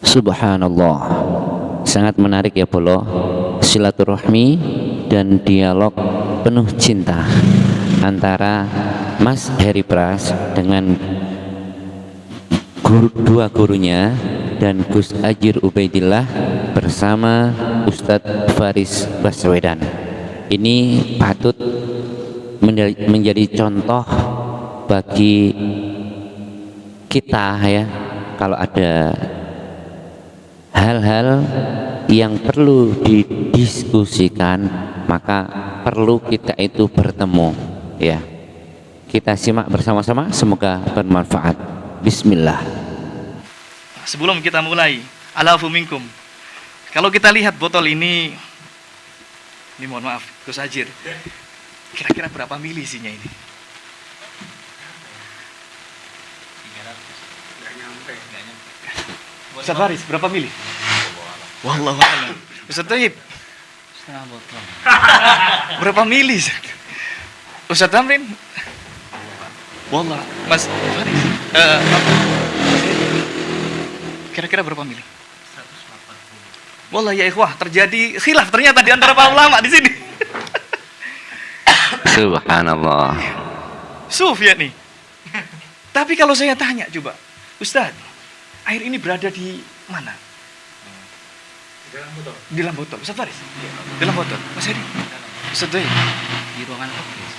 Subhanallah, sangat menarik ya Bolo. Silaturahmi dan dialog penuh cinta antara Mas Heri Pras dengan dua gurunya dan Gus Ajir Ubaidillah bersama Ustadz Faris Baswedan. Ini patut menjadi contoh bagi kita ya, kalau ada hal-hal yang perlu didiskusikan maka perlu kita itu bertemu ya. Kita simak bersama-sama, semoga bermanfaat. Bismillah. Sebelum kita mulai, alafu minkum. Kalau kita lihat botol ini mohon maaf, Gus Ajir, kira-kira berapa mili isinya ini? 300. Ustaz Faris, berapa mili? Wallahu a'lam. Ustaz Taib, setengah botol. berapa mili? Ustaz Tamrin? Wallah, Mas Faris. Kira-kira berapa mili? 140. Wallah ya ikhwah, terjadi khilaf ternyata di antara para ulama di sini. Subhanallah. Suf ya nih. Tapi kalau saya tanya coba, Ustaz, air ini berada di mana? Di dalam botol. Di dalam botol. Ustaz Faris? Di dalam botol. Mas Heri? Ustaz Doi? Di ruangan office.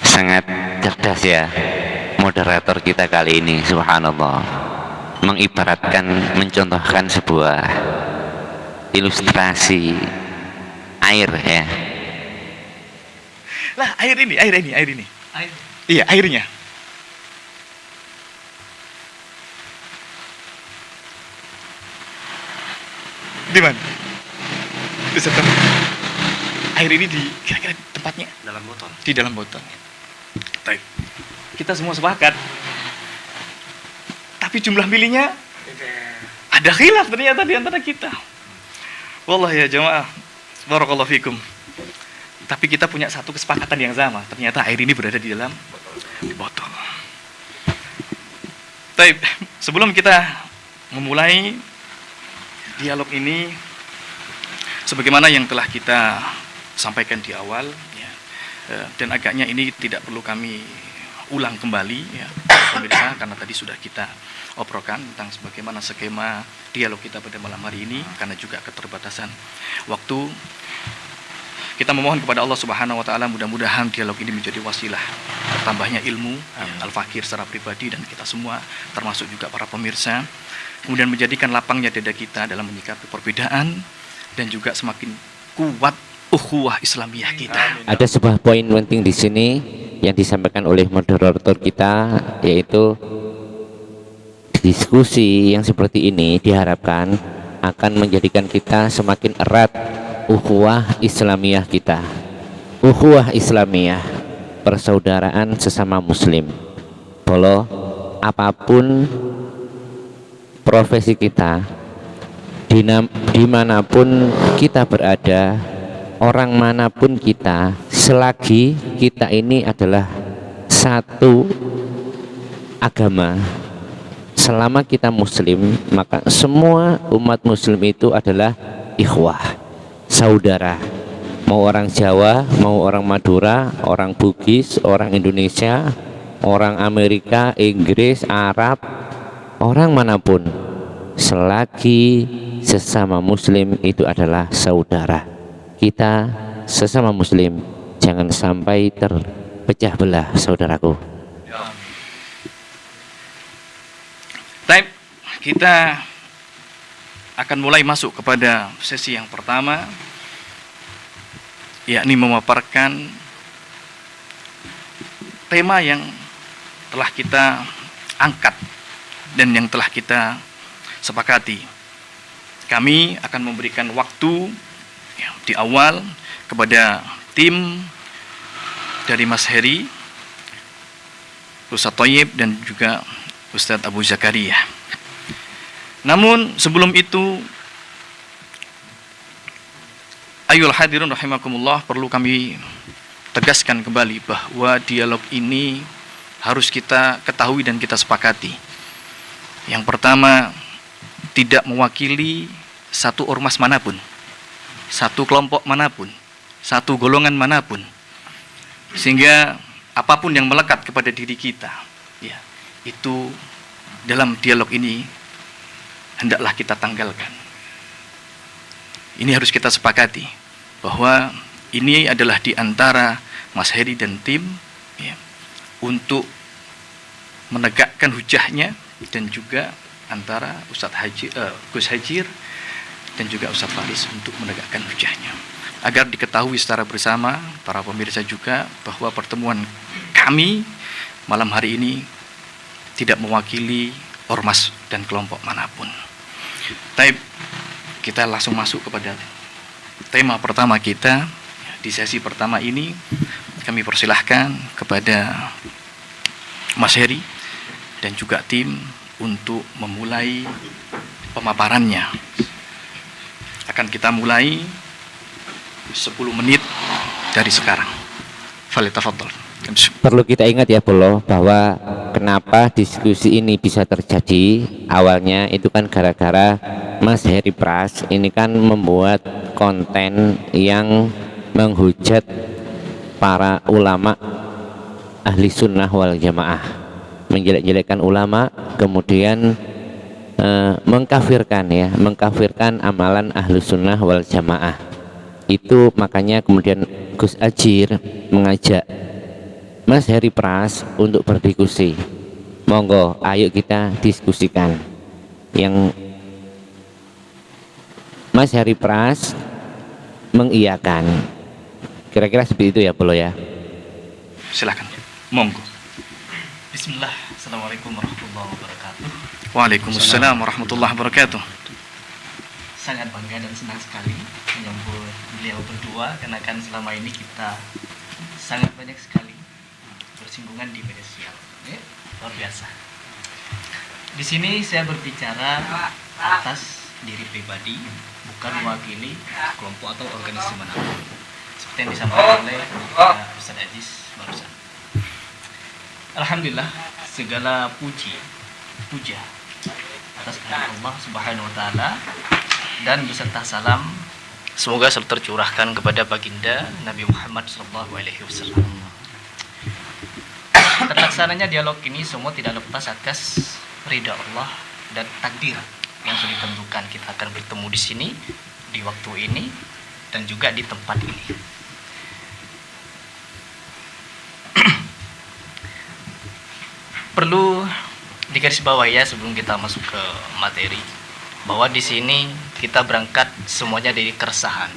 Sangat cerdas ya moderator kita kali ini, subhanallah. Mengibaratkan, mencontohkan sebuah ilustrasi air ya. Lah, air ini. Air. Iya, airnya. Di mana? Ustaz Doi. Air ini di kira-kira tempatnya Dalam botol. di dalam botol. Baik. Kita semua sepakat. Tapi jumlah milinya ada khilaf ternyata di antara kita. Wallah ya jamaah, barakallahu fikum. Tapi kita punya satu kesepakatan yang sama. Ternyata air ini berada di dalam botol. Baik, sebelum kita memulai dialog ini, sebagaimana yang telah kita sampaikan di awal, ya, dan agaknya ini tidak perlu kami ulang kembali, ya, pemirsa, karena tadi sudah kita obrolkan tentang sebagaimana skema dialog kita pada malam hari ini, karena juga keterbatasan waktu. Kita memohon kepada Allah Subhanahu wa taala mudah-mudahan dialog ini menjadi wasilah bertambahnya ilmu Al-Fakir secara pribadi dan kita semua termasuk juga para pemirsa, kemudian menjadikan lapangnya dada kita dalam menyikapi perbedaan dan juga semakin kuat ukhuwah Islamiyah kita. Ada sebuah poin penting di sini yang disampaikan oleh moderator kita, yaitu diskusi yang seperti ini diharapkan akan menjadikan kita semakin erat ukhuwah Islamiyah kita. Ukhuwah Islamiyah, persaudaraan sesama muslim. Bolo, apapun profesi kita, dimanapun kita berada, orang manapun kita, selagi kita ini adalah satu agama, selama kita muslim, maka semua umat muslim itu adalah ikhwah, saudara. Mau orang Jawa, mau orang Madura, orang Bugis, orang Indonesia, orang Amerika, Inggris, Arab, orang manapun, selagi sesama muslim itu adalah saudara. Kita sesama muslim jangan sampai terpecah belah, saudaraku. Baik, kita akan mulai masuk kepada sesi yang pertama, yakni memaparkan tema yang telah kita angkat dan yang telah kita sepakati. Kami akan memberikan waktu ya, di awal kepada tim dari Mas Heri, Ustadz Thayyib dan juga Ustadz Abu Zakaria. Namun sebelum itu, ayyuhal hadirun rahimakumullah, perlu kami tegaskan kembali bahwa dialog ini harus kita ketahui dan kita sepakati Yang pertama, tidak mewakili satu ormas manapun, satu kelompok manapun, satu golongan manapun, sehingga apapun yang melekat kepada diri kita, ya, itu dalam dialog ini hendaklah kita tanggalkan. Ini harus kita sepakati bahwa ini adalah di antara Mas Heri dan tim, ya, untuk menegakkan hujahnya, dan juga antara Gus Hajir dan juga Ustadz Faris untuk menegakkan hujahnya, agar diketahui secara bersama para pemirsa juga bahwa pertemuan kami malam hari ini tidak mewakili ormas dan kelompok manapun. Tapi kita langsung masuk kepada tema pertama kita. Di sesi pertama ini kami persilahkan kepada Mas Heri dan juga tim untuk memulai pemaparannya. Akan kita mulai 10 menit dari sekarang. Falyatafaddal. Perlu kita ingat ya Bolo, bahwa kenapa diskusi ini bisa terjadi awalnya itu kan gara-gara Mas Heri Pras ini kan membuat konten yang menghujat para ulama ahli sunnah wal jamaah, menjelek-jelekkan ulama, kemudian mengkafirkan amalan ahli sunnah wal jamaah. Itu makanya kemudian Gus Hajir mengajak Mas Heri Pras untuk berdiskusi. Monggo, ayo kita diskusikan. Yang Mas Heri Pras mengiyakan. Kira-kira seperti itu ya Bolo ya. Silakan. Monggo. Bismillah. Assalamualaikum warahmatullahi wabarakatuh. Waalaikumsalam warahmatullahi wabarakatuh. Sangat bangga dan senang sekali menyambut beliau berdua, karena kan selama ini kita sangat banyak sekali bersinggungan di media sosial. Luar biasa. Di sini saya berbicara atas diri pribadi, bukan mewakili kelompok atau organisasi manapun, seperti yang disampaikan oleh Ustaz Aziz barusan. Alhamdulillah, segala puja atas kehadirat Allah Subhanahu wa taala dan beserta salam semoga selalu tercurahkan kepada baginda Nabi Muhammad sallallahu alaihi wasallam. Terlaksananya dialog ini semua tidak lepas atas ridha Allah dan takdir yang sudah ditentukan. Kita akan bertemu di sini di waktu ini dan juga di tempat ini. Perlu digarisbawahi ya sebelum kita masuk ke materi, bahwa di sini kita berangkat semuanya dari keresahan.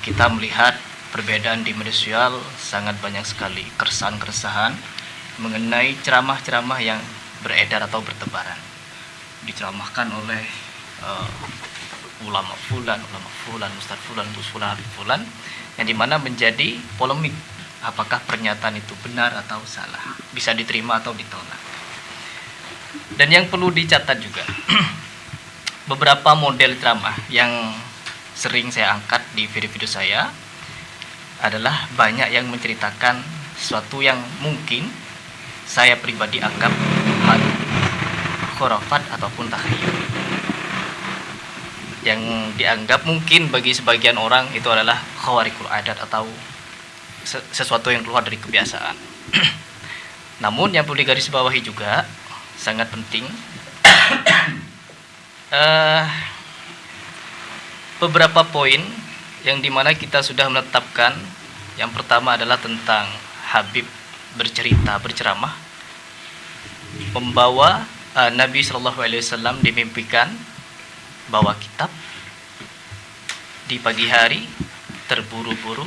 Kita melihat perbedaan di media sosial sangat banyak sekali, keresahan-keresahan mengenai ceramah-ceramah yang beredar atau bertebaran. Diceramahkan oleh ulama fulan, ustaz fulan, gus fulan, habib fulan, yang dimana menjadi polemik. Apakah pernyataan itu benar atau salah, bisa diterima atau ditolak. Dan yang perlu dicatat juga, beberapa model ceramah yang sering saya angkat di video-video saya adalah banyak yang menceritakan sesuatu yang mungkin saya pribadi anggap khurafat ataupun takhayul, yang dianggap mungkin bagi sebagian orang itu adalah khawarikul adat atau sesuatu yang keluar dari kebiasaan. Namun yang perlu digarisbawahi juga sangat penting, beberapa poin yang dimana kita sudah menetapkan. Yang pertama adalah tentang Habib berceramah, membawa Nabi Shallallahu Alaihi Wasallam dimimpikan bawa kitab di pagi hari, terburu-buru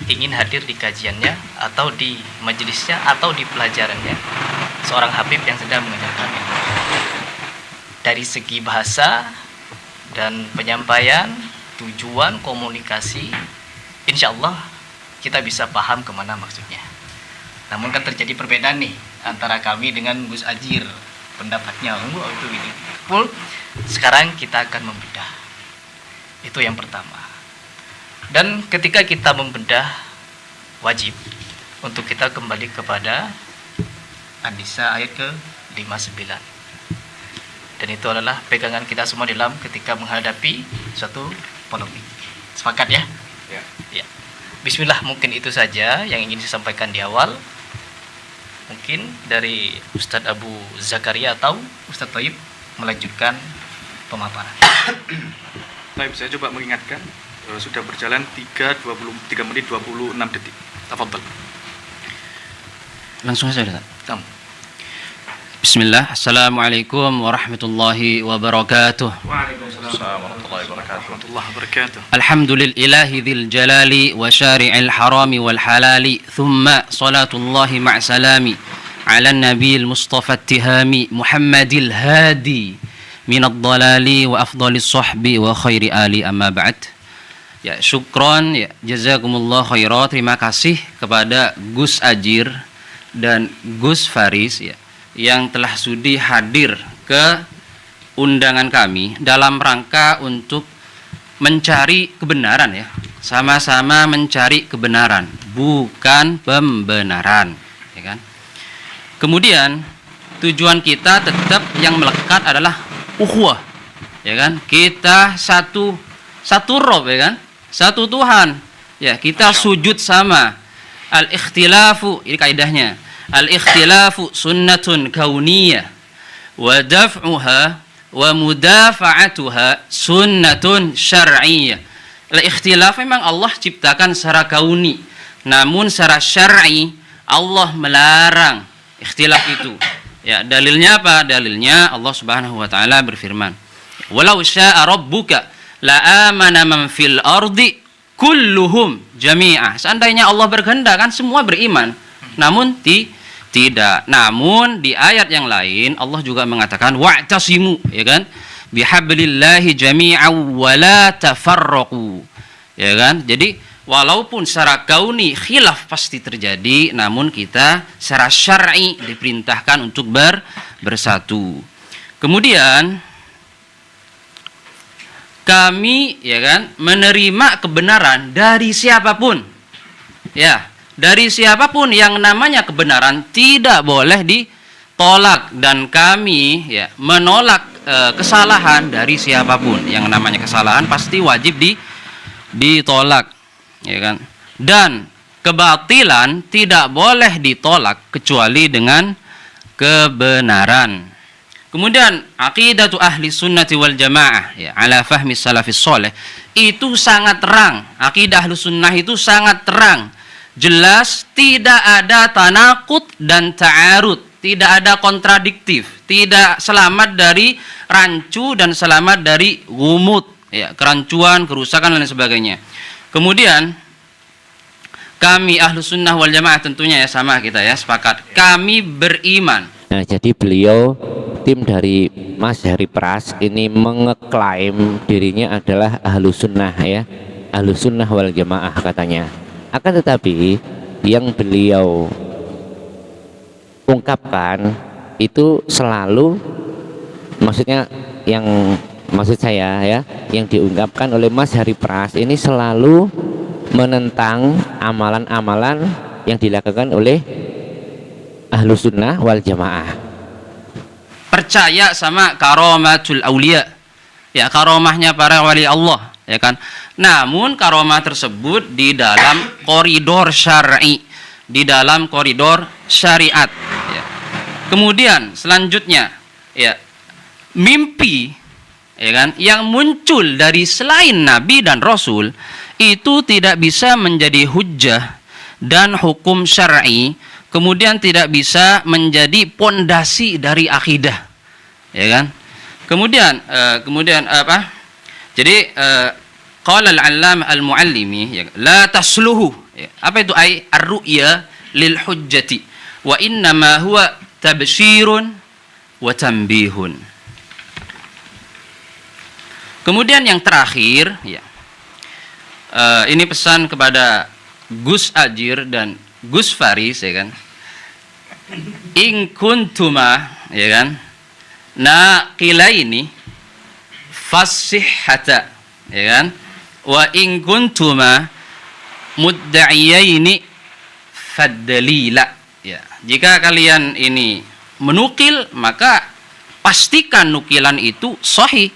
ingin hadir di kajiannya atau di majelisnya atau di pelajarannya seorang Habib yang sedang mengajarkan ilmu. Dari segi bahasa dan penyampaian, tujuan komunikasi, insya Allah kita bisa paham kemana maksudnya. Namun kan terjadi perbedaan nih antara kami dengan Gus Hajir, pendapatnya itu ini. Sekarang kita akan membedah. Itu yang pertama. Dan ketika kita membedah, wajib untuk kita kembali kepada An-Nisa ayat ke-59. Dan itu adalah pegangan kita semua dalam ketika menghadapi suatu polemik. Sepakat ya? Ya. Ya. Bismillah, mungkin itu saja yang ingin saya sampaikan di awal. Mungkin dari Ustadz Abu Zakaria atau Ustadz Thayyib melanjutkan pemaparan. Baik, saya coba mengingatkan, sudah berjalan 3 menit 26 detik. Tafadhal. Langsung saja, Ustaz. Tam. Bismillah, Assalamualaikum warahmatullahi wabarakatuh. Waalaikumsalam warahmatullahi wabarakatuh. Alhamdulillahi dzil jalali wa syari'il harami wal halali, thumma salatullahi ma'a salami ala nabiyil mustafa attihami Muhammadil hadi minad dalali wa afdalis sahbi wa khairi ali, amma ba'd. Ya, syukron, ya, jazakumullah khairan. Terima kasih kepada Gus Ajir dan Gus Faris, ya, yang telah sudi hadir ke undangan kami dalam rangka untuk mencari kebenaran, ya. Sama-sama mencari kebenaran, bukan pembenaran, ya kan? Kemudian tujuan kita tetap yang melekat adalah ukhuwah, ya kan? Kita satu Rob, ya kan? Satu Tuhan. Ya, kita sujud sama. Al-ikhtilafu, ini kaidahnya. Al-ikhtilafu sunnatun kauniyah wa daf'uha wa mudafa'atuha sunnatun syar'iyyah. Al-ikhtilaf memang Allah ciptakan secara kauni, namun secara syar'i Allah melarang ikhtilaf itu. Ya, dalilnya apa? Dalilnya Allah Subhanahu wa taala berfirman, "Walau syaa rabbuka la amana man fil ardi kulluhum jami'ah." Seandainya Allah berkehendak kan semua beriman. Namun tidak. Namun di ayat yang lain Allah juga mengatakan wa'tasimu, ya kan? Bihablillahi jami'an wa la tafarraqu. Ya kan? Jadi walaupun secara kauni khilaf pasti terjadi, namun kita secara syar'i diperintahkan untuk bersatu. Kemudian kami, ya kan, menerima kebenaran dari siapapun. Ya, dari siapapun, yang namanya kebenaran tidak boleh ditolak, dan kami, ya, menolak kesalahan dari siapapun. Yang namanya kesalahan pasti wajib ditolak, ya kan? Dan kebatilan tidak boleh ditolak kecuali dengan kebenaran. Kemudian aqidatu ahli sunnati wal jamaah, ya, ala fahmi salafis soleh, itu sangat terang. Aqidah ahli sunnah itu sangat terang, jelas, tidak ada tanakut dan ta'arud, tidak ada kontradiktif, tidak, selamat dari rancu dan selamat dari gumut, ya, kerancuan, kerusakan dan lain sebagainya. Kemudian kami ahlu sunnah wal jamaah tentunya, ya, sama kita, ya, sepakat, kami beriman. Nah, jadi beliau, tim dari Mas Heri Pras ini mengeklaim dirinya adalah ahlu sunnah, ya, ahlu sunnah wal jamaah katanya. Akan tetapi yang beliau ungkapkan itu selalu, maksudnya yang maksud saya, ya, yang diungkapkan oleh Mas Heri Pras ini selalu menentang amalan-amalan yang dilakukan oleh ahlu sunnah wal jamaah. Percaya sama karomatul aulia, ya, karomahnya para wali Allah, ya kan? Namun karomah tersebut di dalam koridor syar'i, di dalam koridor syariat, ya. Kemudian selanjutnya, ya, mimpi, ya kan, yang muncul dari selain Nabi dan Rasul itu tidak bisa menjadi hujjah dan hukum syar'i, kemudian tidak bisa menjadi pondasi dari akidah, ya kan? Kemudian apa? Jadi qala al-allam al-muallimi, ya, la tasluhu, ya. Apa itu ar-ru'ya lil hujjati wa inna ma huwa tabsyirun wa tanbihun. Kemudian yang terakhir, ya, ini pesan kepada Gus Ajir dan Gus Faris, ya kan, in kuntuma, ya kan, naqilaini fasihhata, ya kan, wa in kuntuma mudda'iyaini faddalila, ya. Jika kalian ini menukil, maka pastikan nukilan itu sahih.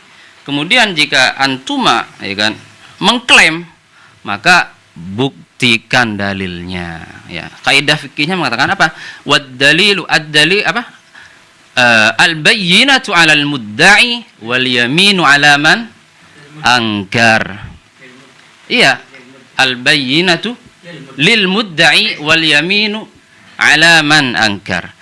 Kemudian jika antuma ya kan mengklaim, maka buktikan dalilnya. Ya, kaidah fikihnya mengatakan apa? Wad dalilu ad-dalil apa? Al-bayyinatu 'alal mudda'i wal yaminu 'ala man angkar. Iya, al-bayyinatu lil mudda'i wal yaminu 'ala man angkar.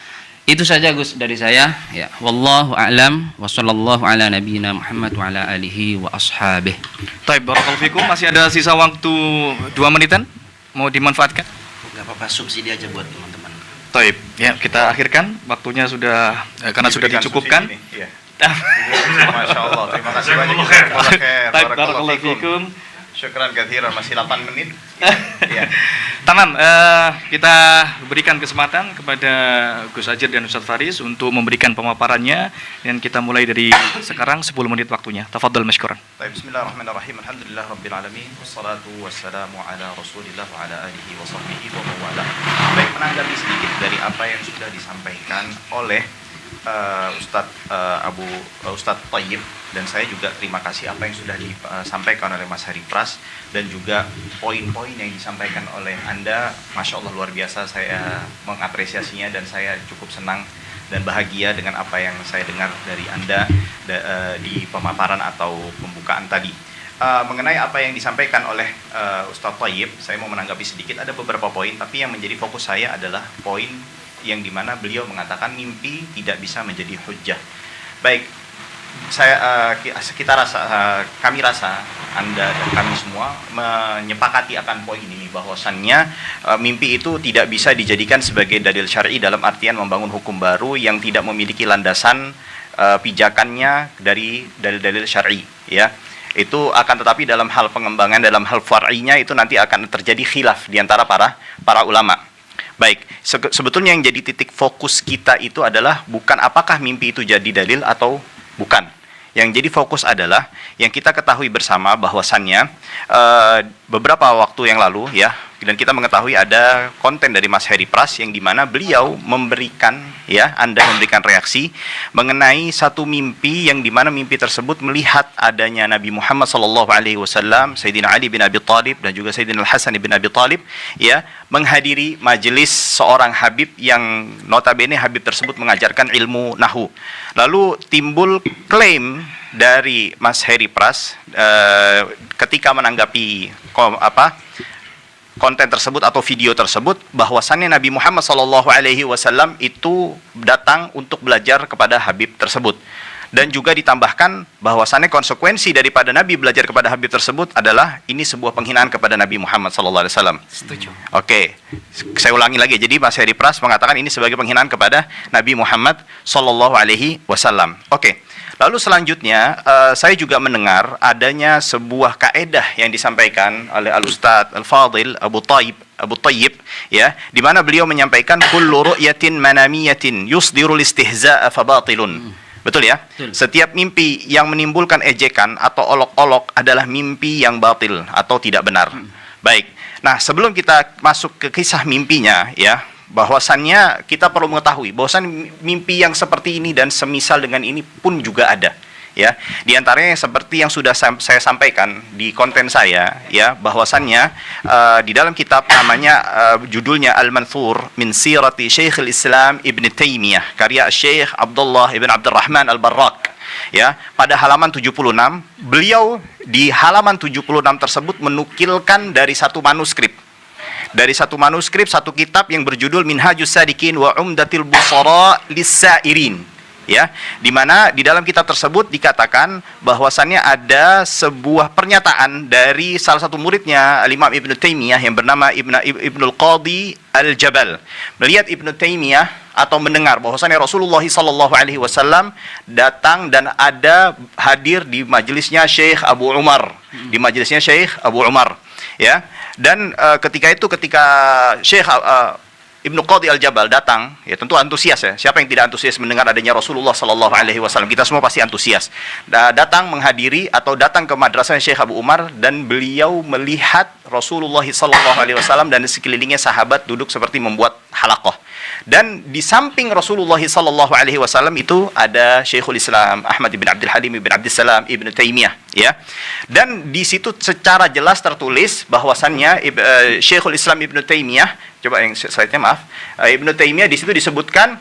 Itu saja Gus dari saya. Ya, wallahu a'lam wa sallallahu ala nabiyyina Muhammad wa ala alihi wa ashabihi. Taib, barakallahu fikum. Masih ada sisa waktu 2 menitan. Mau dimanfaatkan? Gak apa-apa, subsidi aja buat teman-teman. Taib, ya kita akhirkan. Waktunya sudah karena sudah dicukupkan. Iya. Masya Allah, terima kasih banyak. Taib, barakallahu fikum. Syukran kathiran, masih 8 menit. Iya. Tamam, kita berikan kesempatan kepada Gus Ajir dan Ustaz Faris untuk memberikan pemaparannya, dan kita mulai dari sekarang 10 menit waktunya. Tafadhal mashkuran. Baik, bismillahirrahmanirrahim. Alhamdulillah rabbil alamin. Wassalatu wassalamu ala Rasulillah wa ala alihi wa sahbihi wa mawala. Baik, menanggapi sedikit dari apa yang sudah disampaikan oleh Ustadz Thayyib, dan saya juga terima kasih apa yang sudah disampaikan oleh Mas Heri Pras, dan juga poin-poin yang disampaikan oleh Anda. Masya Allah, luar biasa, saya mengapresiasinya dan saya cukup senang dan bahagia dengan apa yang saya dengar dari Anda di pemaparan atau pembukaan tadi. Mengenai apa yang disampaikan oleh Ustadz Thayyib, saya mau menanggapi sedikit. Ada beberapa poin, tapi yang menjadi fokus saya adalah poin yang dimana beliau mengatakan mimpi tidak bisa menjadi hujjah. Baik, kami rasa Anda dan kami semua menyepakati akan poin ini, bahwasannya mimpi itu tidak bisa dijadikan sebagai dalil syar'i dalam artian membangun hukum baru yang tidak memiliki landasan pijakannya dari dalil-dalil syar'i, ya. Itu akan tetapi dalam hal pengembangan, dalam hal far'inya itu nanti akan terjadi khilaf di antara para ulama. Baik, sebetulnya yang jadi titik fokus kita itu adalah bukan apakah mimpi itu jadi dalil atau bukan. Yang jadi fokus adalah yang kita ketahui bersama bahwasannya beberapa waktu yang lalu, ya, dan kita mengetahui ada konten dari Mas Heri Pras yang dimana beliau memberikan, ya, Anda memberikan reaksi mengenai satu mimpi yang dimana mimpi tersebut melihat adanya Nabi Muhammad SAW, Sayyidina Ali bin Abi Thalib dan juga Sayyidina Al-Hasan bin Abi Thalib, ya, menghadiri majelis seorang Habib yang notabene Habib tersebut mengajarkan ilmu nahu. Lalu timbul klaim dari Mas Heri Pras ketika menanggapi konten tersebut atau video tersebut, bahwasannya Nabi Muhammad SAW itu datang untuk belajar kepada Habib tersebut, dan juga ditambahkan bahwasannya konsekuensi daripada Nabi belajar kepada Habib tersebut adalah ini sebuah penghinaan kepada Nabi Muhammad SAW. Setuju. Oke, saya ulangi lagi. Jadi Mas Heri Pras mengatakan ini sebagai penghinaan kepada Nabi Muhammad SAW. Oke. Lalu selanjutnya saya juga mendengar adanya sebuah kaedah yang disampaikan oleh Al-Ustadz Al-Fadil Abu Thayyib, ya, di mana beliau menyampaikan kullu ru'yatin manamiyatin yusdirul istihza'a fabatilun. Betul ya? Betul. Setiap mimpi yang menimbulkan ejekan atau olok-olok adalah mimpi yang batil atau tidak benar. Baik. Nah, sebelum kita masuk ke kisah mimpinya, ya, bahwasannya kita perlu mengetahui bahwasan mimpi yang seperti ini dan semisal dengan ini pun juga ada, ya. Di antaranya seperti yang sudah saya sampaikan di konten saya, ya, bahwasannya di dalam kitab namanya judulnya Al-Manthur min Sirati Syekhul Islam Ibn Taimiyah, karya Syekh Abdullah Ibn Abdurrahman Al-Barrak, ya, pada halaman 76, beliau di halaman 76 tersebut menukilkan dari satu manuskrip, satu kitab yang berjudul Minhajus Sadikin wa Umdatil Busara Lis-Sairin, ya, di mana di dalam kitab tersebut dikatakan bahwasannya ada sebuah pernyataan dari salah satu muridnya Al-Imam Ibn Taimiyah yang bernama Ibnul Qadi Al-Jabal. Melihat Ibn Taimiyah atau mendengar bahwasannya Rasulullah SAW datang dan ada hadir di majelisnya Syekh Abu Umar, ya. Dan ketika Syekh Ibnu Qadi Al-Jabal datang, ya tentu antusias ya. Siapa yang tidak antusias mendengar adanya Rasulullah Sallallahu Alaihi Wasallam? Kita semua pasti antusias. Datang menghadiri atau datang ke madrasah Syekh Abu Umar dan beliau melihat Rasulullah Sallallahu Alaihi Wasallam dan di sekelilingnya sahabat duduk seperti membuat halaqah. Dan di samping Rasulullah Sallallahu Alaihi Wasallam itu ada Syekhul Islam Ahmad bin Abdul Halim bin Abdul Salam Ibnu Taimiyah, ya. Dan di situ secara jelas tertulis bahwasannya Syekhul Islam Ibnu Taimiyah, coba yang slide-nya maaf, Ibnu Taimiyah di situ disebutkan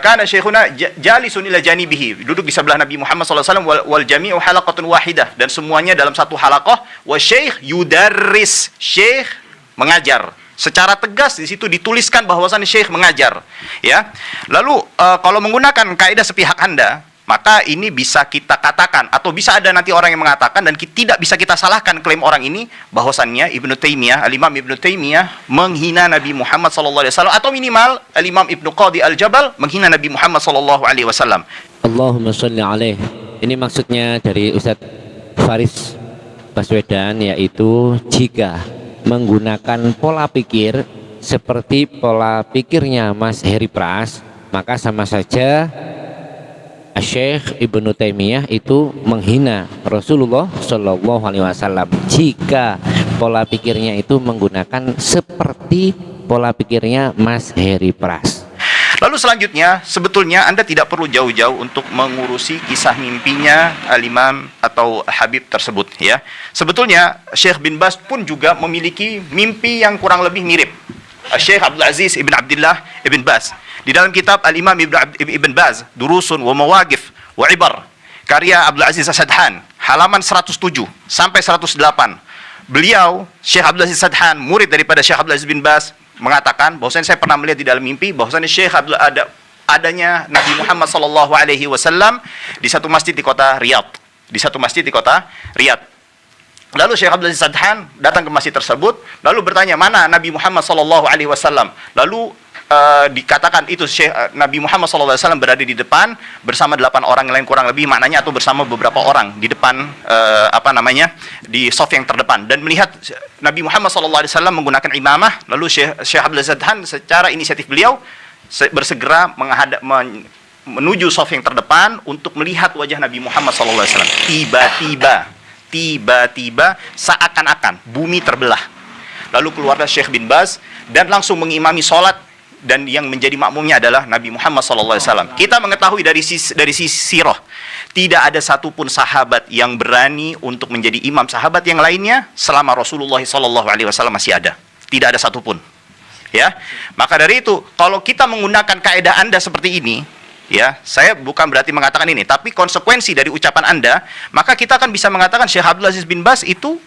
kana syekhuna jalisun ila janibihi, duduk di sebelah Nabi Muhammad SAW, wal jami'u halaqatun wahidah, dan semuanya dalam satu halaqah, wa syekh yudarris, syekh mengajar. Secara tegas di situ dituliskan bahwasannya syekh mengajar, ya. Lalu kalau menggunakan kaidah sepihak Anda, maka ini bisa kita katakan atau bisa ada nanti orang yang mengatakan dan tidak bisa kita salahkan klaim orang ini bahwasannya Ibnu Taimiyah, Al-Imam Ibnu Taimiyah menghina Nabi Muhammad sallallahu alaihi wasallam, atau minimal Al-Imam Ibnu Qadi Al-Jabal menghina Nabi Muhammad sallallahu alaihi wasallam. Allahumma sholli alaih. Ini maksudnya dari Ustadz Faris Baswedan, yaitu jika menggunakan pola pikir seperti pola pikirnya Mas Heri Pras, maka sama saja Syekh Ibnu Taimiyah itu menghina Rasulullah Shallallahu Alaihi Wasallam jika pola pikirnya itu menggunakan seperti pola pikirnya Mas Heri Pras. Lalu selanjutnya, sebetulnya Anda tidak perlu jauh-jauh untuk mengurusi kisah mimpinya Al-Imam atau Habib tersebut, ya. Sebetulnya Syekh bin Baz pun juga memiliki mimpi yang kurang lebih mirip. Syekh Abdul Aziz Ibn Abdullah Ibn Baz, di dalam kitab Al-Imam Ibn Baz, Durusun wa Mawaqif wa Ibar, karya Abdul Aziz As-Sadhan, halaman 107 sampai 108. Beliau, Syekh Abdul Aziz As-Sadhan, murid daripada Syekh Abdul Aziz bin Baz, mengatakan bahwasanya saya pernah melihat di dalam mimpi bahwasanya Syekh adanya Nabi Muhammad sallallahu alaihi wasallam di satu masjid di kota Riyadh, Lalu Syekh Abdul Aziz Sadhan datang ke masjid tersebut, lalu bertanya, mana Nabi Muhammad sallallahu alaihi wasallam? Lalu dikatakan itu Nabi Muhammad sallallahu alaihi wasallam berada di depan bersama 8 orang yang lain, kurang lebih maknanya, atau bersama beberapa orang di depan di saf yang terdepan, dan melihat Nabi Muhammad sallallahu alaihi wasallam menggunakan imamah. Lalu Syekh Abdul Aziz Sadhan secara inisiatif beliau bersegera menuju saf yang terdepan untuk melihat wajah Nabi Muhammad sallallahu alaihi wasallam. Tiba-tiba seakan-akan bumi terbelah. Lalu keluarlah Syekh bin Baz dan langsung mengimami sholat, dan yang menjadi makmumnya adalah Nabi Muhammad SAW. Kita mengetahui dari sisi sirah, tidak ada satupun sahabat yang berani untuk menjadi imam sahabat yang lainnya selama Rasulullah SAW masih ada. Tidak ada satupun. Ya, maka dari itu, kalau kita menggunakan kaidah Anda seperti ini, ya, saya bukan berarti mengatakan ini, tapi konsekuensi dari ucapan Anda, maka kita akan bisa mengatakan Syekh Abdul Aziz bin Baz itu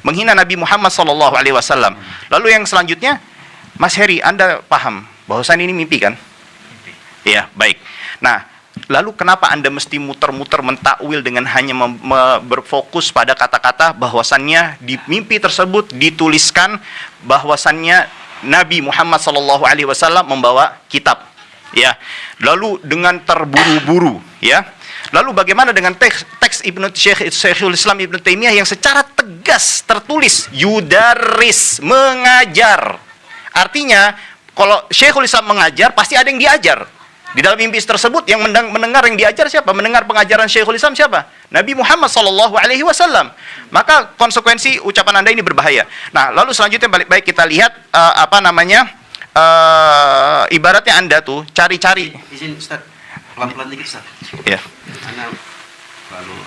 menghina Nabi Muhammad SAW. Lalu yang selanjutnya, Mas Heri, Anda paham bahwasan ini mimpi kan? Iya, baik. Nah, lalu kenapa Anda mesti muter-muter mentakwil dengan hanya berfokus pada kata-kata bahwasannya di mimpi tersebut dituliskan bahwasannya Nabi Muhammad SAW membawa kitab, ya. Lalu dengan terburu-buru, ya. Lalu bagaimana dengan teks Syekhul Islam Ibnu Taimiyah yang secara tegas tertulis yudaris, mengajar. Artinya kalau Syekhul Islam mengajar, pasti ada yang diajar. Di dalam mimpi tersebut yang mendengar yang diajar siapa? Mendengar pengajaran Syekhul Islam siapa? Nabi Muhammad SAW. Maka konsekuensi ucapan Anda ini berbahaya. Nah, lalu selanjutnya baik kita lihat ibaratnya Anda tuh cari-cari. Izin Ustaz, pelan-pelan dikit Ustaz. Ya. Lalu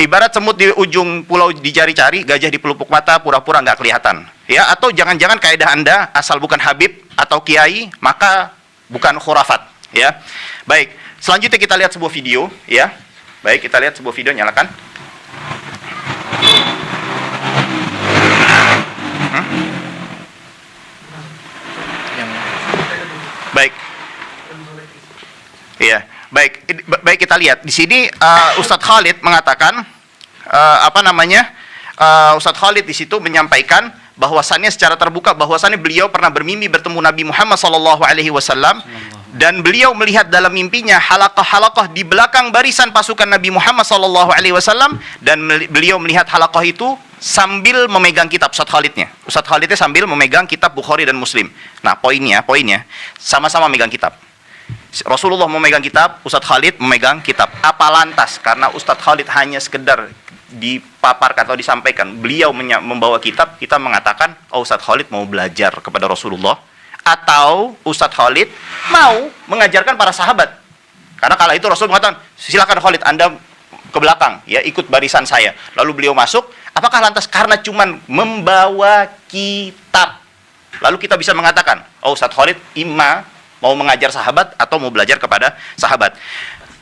Ibarat semut di ujung pulau dicari-cari, gajah di pelupuk mata pura-pura nggak kelihatan. Ya, atau jangan-jangan kaidah Anda asal bukan Habib atau Kiai, maka bukan khurafat. Ya, baik. Selanjutnya kita lihat sebuah video. Ya, baik, kita lihat sebuah video, nyalakan. Baik. Iya, baik kita lihat di sini Ustadz Khalid mengatakan Ustadz Khalid di situ menyampaikan bahwasannya secara terbuka bahwasannya beliau pernah bermimpi bertemu Nabi Muhammad SAW dan beliau melihat dalam mimpinya halaqah-halaqah di belakang barisan pasukan Nabi Muhammad SAW dan beliau melihat halaqah itu sambil memegang kitab Ustadz Khalidnya. Ustadz Khalidnya sambil memegang kitab Bukhari dan Muslim. Nah, poinnya sama-sama megang kitab. Rasulullah memegang kitab, Ustadz Khalid memegang kitab. Apa lantas karena Ustadz Khalid hanya sekedar dipaparkan atau disampaikan, beliau membawa kitab, kita mengatakan, oh Ustadz Khalid mau belajar kepada Rasulullah, atau Ustadz Khalid mau mengajarkan para sahabat. Karena kala itu Rasul mengatakan, silakan Khalid, Anda ke belakang, ya ikut barisan saya. Lalu beliau masuk, apakah lantas karena cuman membawa kitab, lalu kita bisa mengatakan, oh Ustadz Khalid mau mengajar sahabat atau mau belajar kepada sahabat?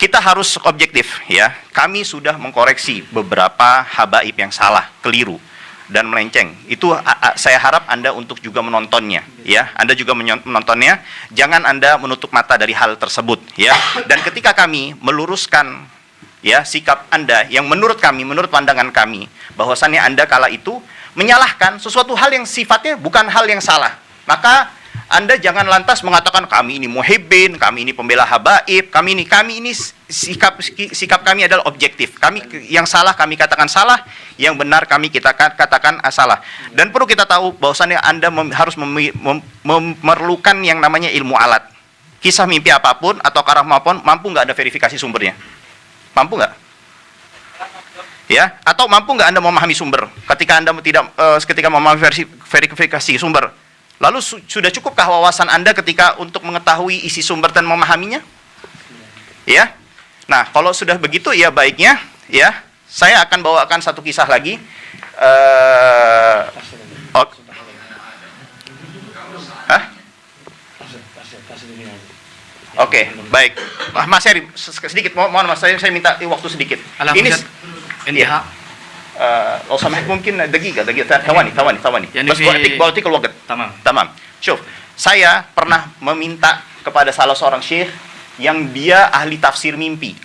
Kita harus objektif, ya. Kami sudah mengkoreksi beberapa habaib yang salah, keliru dan melenceng. Itu saya harap Anda untuk juga menontonnya, ya. Anda juga menontonnya. Jangan Anda menutup mata dari hal tersebut, ya. Dan ketika kami meluruskan, ya, sikap Anda yang menurut kami, menurut pandangan kami, bahwasannya Anda kala itu menyalahkan sesuatu hal yang sifatnya bukan hal yang salah, maka Anda jangan lantas mengatakan kami ini muhibbin, kami ini pembela habaib, kami ini sikap kami adalah objektif. Kami yang salah kami katakan salah, yang benar kami kita katakan salah. Dan perlu kita tahu bahwasannya Anda harus memerlukan yang namanya ilmu alat. Kisah mimpi apapun atau karamah apapun, mampu nggak ada verifikasi sumbernya? Mampu nggak? Ya, atau mampu nggak Anda memahami sumber? Ketika Anda ketika memahami verifikasi sumber, lalu sudah cukupkah wawasan Anda ketika untuk mengetahui isi sumber dan memahaminya? Ya. Nah, kalau sudah begitu ya baiknya, ya, saya akan bawakan satu kisah lagi. Oke, baik. Mas Heri, sedikit, mohon Mas, saya minta waktu sedikit. Ini لو سمحت ممكن دقيقة ثواني بس بعطيك الوقت. Tamam. Syuf, saya pernah meminta kepada salah seorang syekh yang dia ahli tafsir mimpi,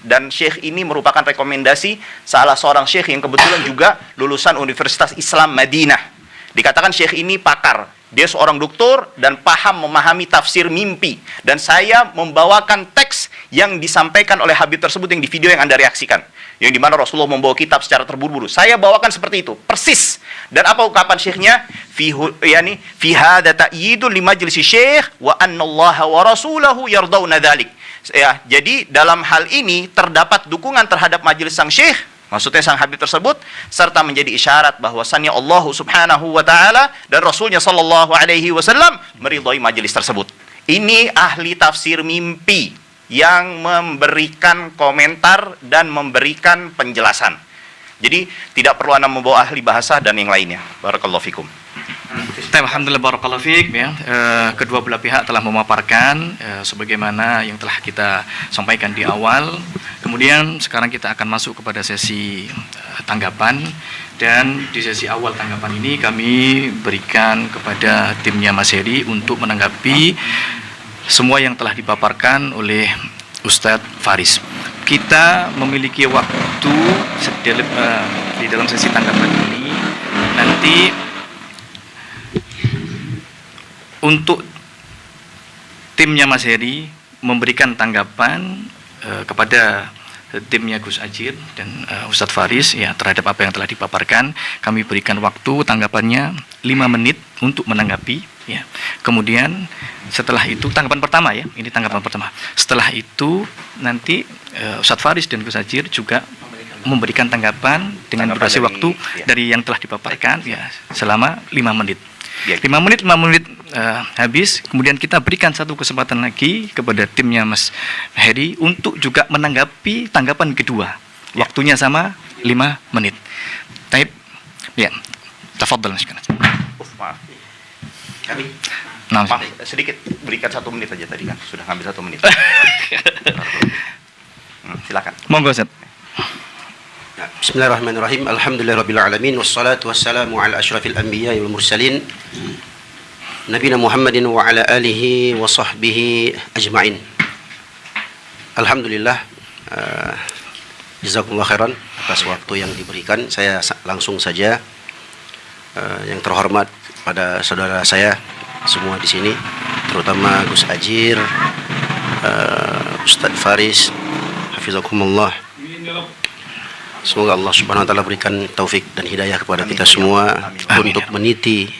dan syekh ini merupakan rekomendasi salah seorang syekh yang kebetulan juga lulusan Universitas Islam Madinah. Dikatakan syekh ini pakar, dia seorang doktor dan paham memahami tafsir mimpi, dan saya membawakan teks yang disampaikan oleh Habib tersebut yang di video yang Anda reaksikan, yang dimana Rasulullah membawa kitab secara terburu-buru. Saya bawakan seperti itu, persis. Dan apa ungkapan syekhnya? Fi hadza ta'yidun li majlisi syekh wa anna Allah wa rasulahu yardawna dzalik. Ya, jadi dalam hal ini terdapat dukungan terhadap majelis sang syekh, maksudnya sang Habib tersebut, serta menjadi isyarat bahwasannya Allah Subhanahu wa taala dan Rasulnya sallallahu alaihi wasallam meridhai majelis tersebut. Ini ahli tafsir mimpi yang memberikan komentar dan memberikan penjelasan. Jadi tidak perlu Anda membawa ahli bahasa dan yang lainnya. Barakallahu fikum. Alhamdulillah, barakallahu fik, ya. Kedua belah pihak telah memaparkan sebagaimana yang telah kita sampaikan di awal. Kemudian sekarang kita akan masuk kepada sesi tanggapan, dan di sesi awal tanggapan ini kami berikan kepada timnya Mas Heri untuk menanggapi semua yang telah dipaparkan oleh Ustadz Faris. Kita memiliki waktu di dalam sesi tanggapan ini nanti untuk timnya Mas Heri memberikan tanggapan kepada timnya Gus Ajir dan Ustadz Faris, ya, terhadap apa yang telah dipaparkan. Kami berikan waktu tanggapannya 5 menit untuk menanggapi, ya. Kemudian setelah itu tanggapan pertama, ya, ini tanggapan pertama. Setelah itu nanti Ustadz Faris dan Gus Ajir juga memberikan tanggapan dengan durasi waktu dari yang telah dipaparkan, ya, selama 5 menit. 5 menit habis, kemudian kita berikan satu kesempatan lagi kepada timnya Mas Heri untuk juga menanggapi tanggapan kedua. Waktunya sama 5 menit. Taib. Ya. Tafadhal Mas. Maaf. Kami Nah, sedikit berikan 1 menit aja tadi kan. Sudah ngambil 1 menit. Silakan. Monggo, Ustaz. Bismillahirrahmanirrahim. Alhamdulillahirabbil alamin wassalatu wassalamu ala asyrafil anbiya'i wal mursalin nabiyina Muhammadin wa ala alihi wa sahbihi ajma'in. Alhamdulillah, jazakumullah khairan atas waktu yang diberikan. Saya langsung saja, yang terhormat pada saudara saya semua di sini, terutama Gus Ajir, Ustadz Faris, hafizakumullah, Semoga Allah Subhanahu wa taala berikan taufik dan hidayah kepada kita semua untuk meniti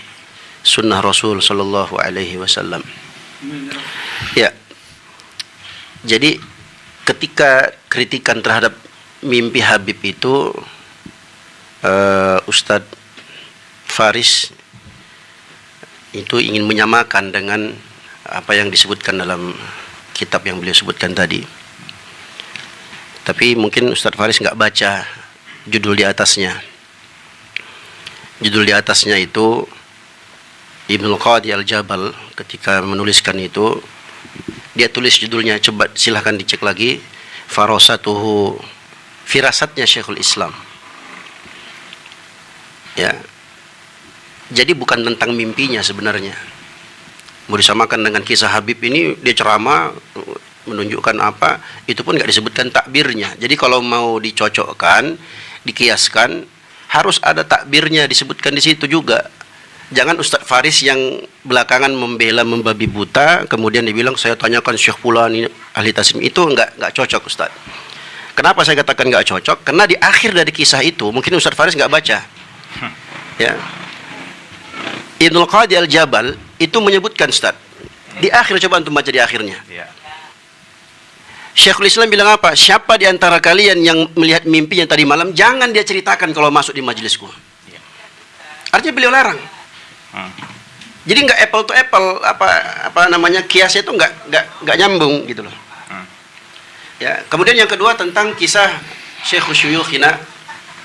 sunnah Rasul sallallahu alaihi wasallam. Ya. Jadi ketika kritikan terhadap mimpi Habib itu Ustadz Faris itu ingin menyamakan dengan apa yang disebutkan dalam kitab yang beliau sebutkan tadi. Tapi mungkin Ustadz Faris nggak baca judul di atasnya. Judul di atasnya itu Ibnul Qadi Al-Jabal ketika menuliskan itu, dia tulis judulnya, coba silahkan dicek lagi, Farasatuhu, firasatnya Syekhul Islam. Ya. Jadi bukan tentang mimpinya sebenarnya. Mau disamakan dengan kisah Habib ini, dia ceramah menunjukkan apa, itu pun nggak disebutkan takbirnya. Jadi kalau mau dicocokkan, dikiaskan, harus ada takbirnya disebutkan di situ juga. Jangan Ustadz Faris yang belakangan membela membabi buta, kemudian dibilang saya tanyakan Syekh Fulan ini ahli taslim, itu nggak cocok Ustadz. Kenapa saya katakan nggak cocok? Karena di akhir dari kisah itu mungkin Ustadz Faris nggak baca. Ya. Ibnul Qadi Al-Jabal itu menyebutkan Ustadz. Di akhir, coba antum baca di akhirnya. Syekhul Islam bilang apa? Siapa di antara kalian yang melihat mimpinya tadi malam, jangan dia ceritakan kalau masuk di majelisku. Artinya beliau larang. Jadi nggak apple to apple, apa namanya, kiasnya itu nggak nyambung gitu loh. Ya. Kemudian yang kedua tentang kisah Syekh Syuyukhina,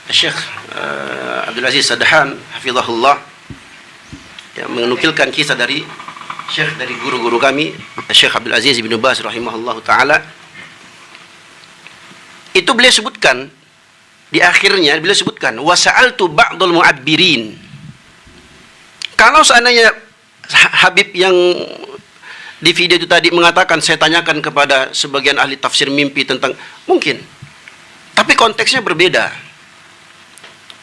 Syekh Abdul Aziz Sadahan, hafizahullah, yang menukilkan kisah dari Syekh, dari guru-guru kami, Syekh Abdul Aziz bin Baz rahimahullah taala. Itu beliau sebutkan di akhirnya, beliau sebutkan wasa'altu ba'dul mu'abbirin. Kalau seandainya Habib yang di video itu tadi mengatakan, saya tanyakan kepada sebagian ahli tafsir mimpi tentang, mungkin, tapi konteksnya berbeda.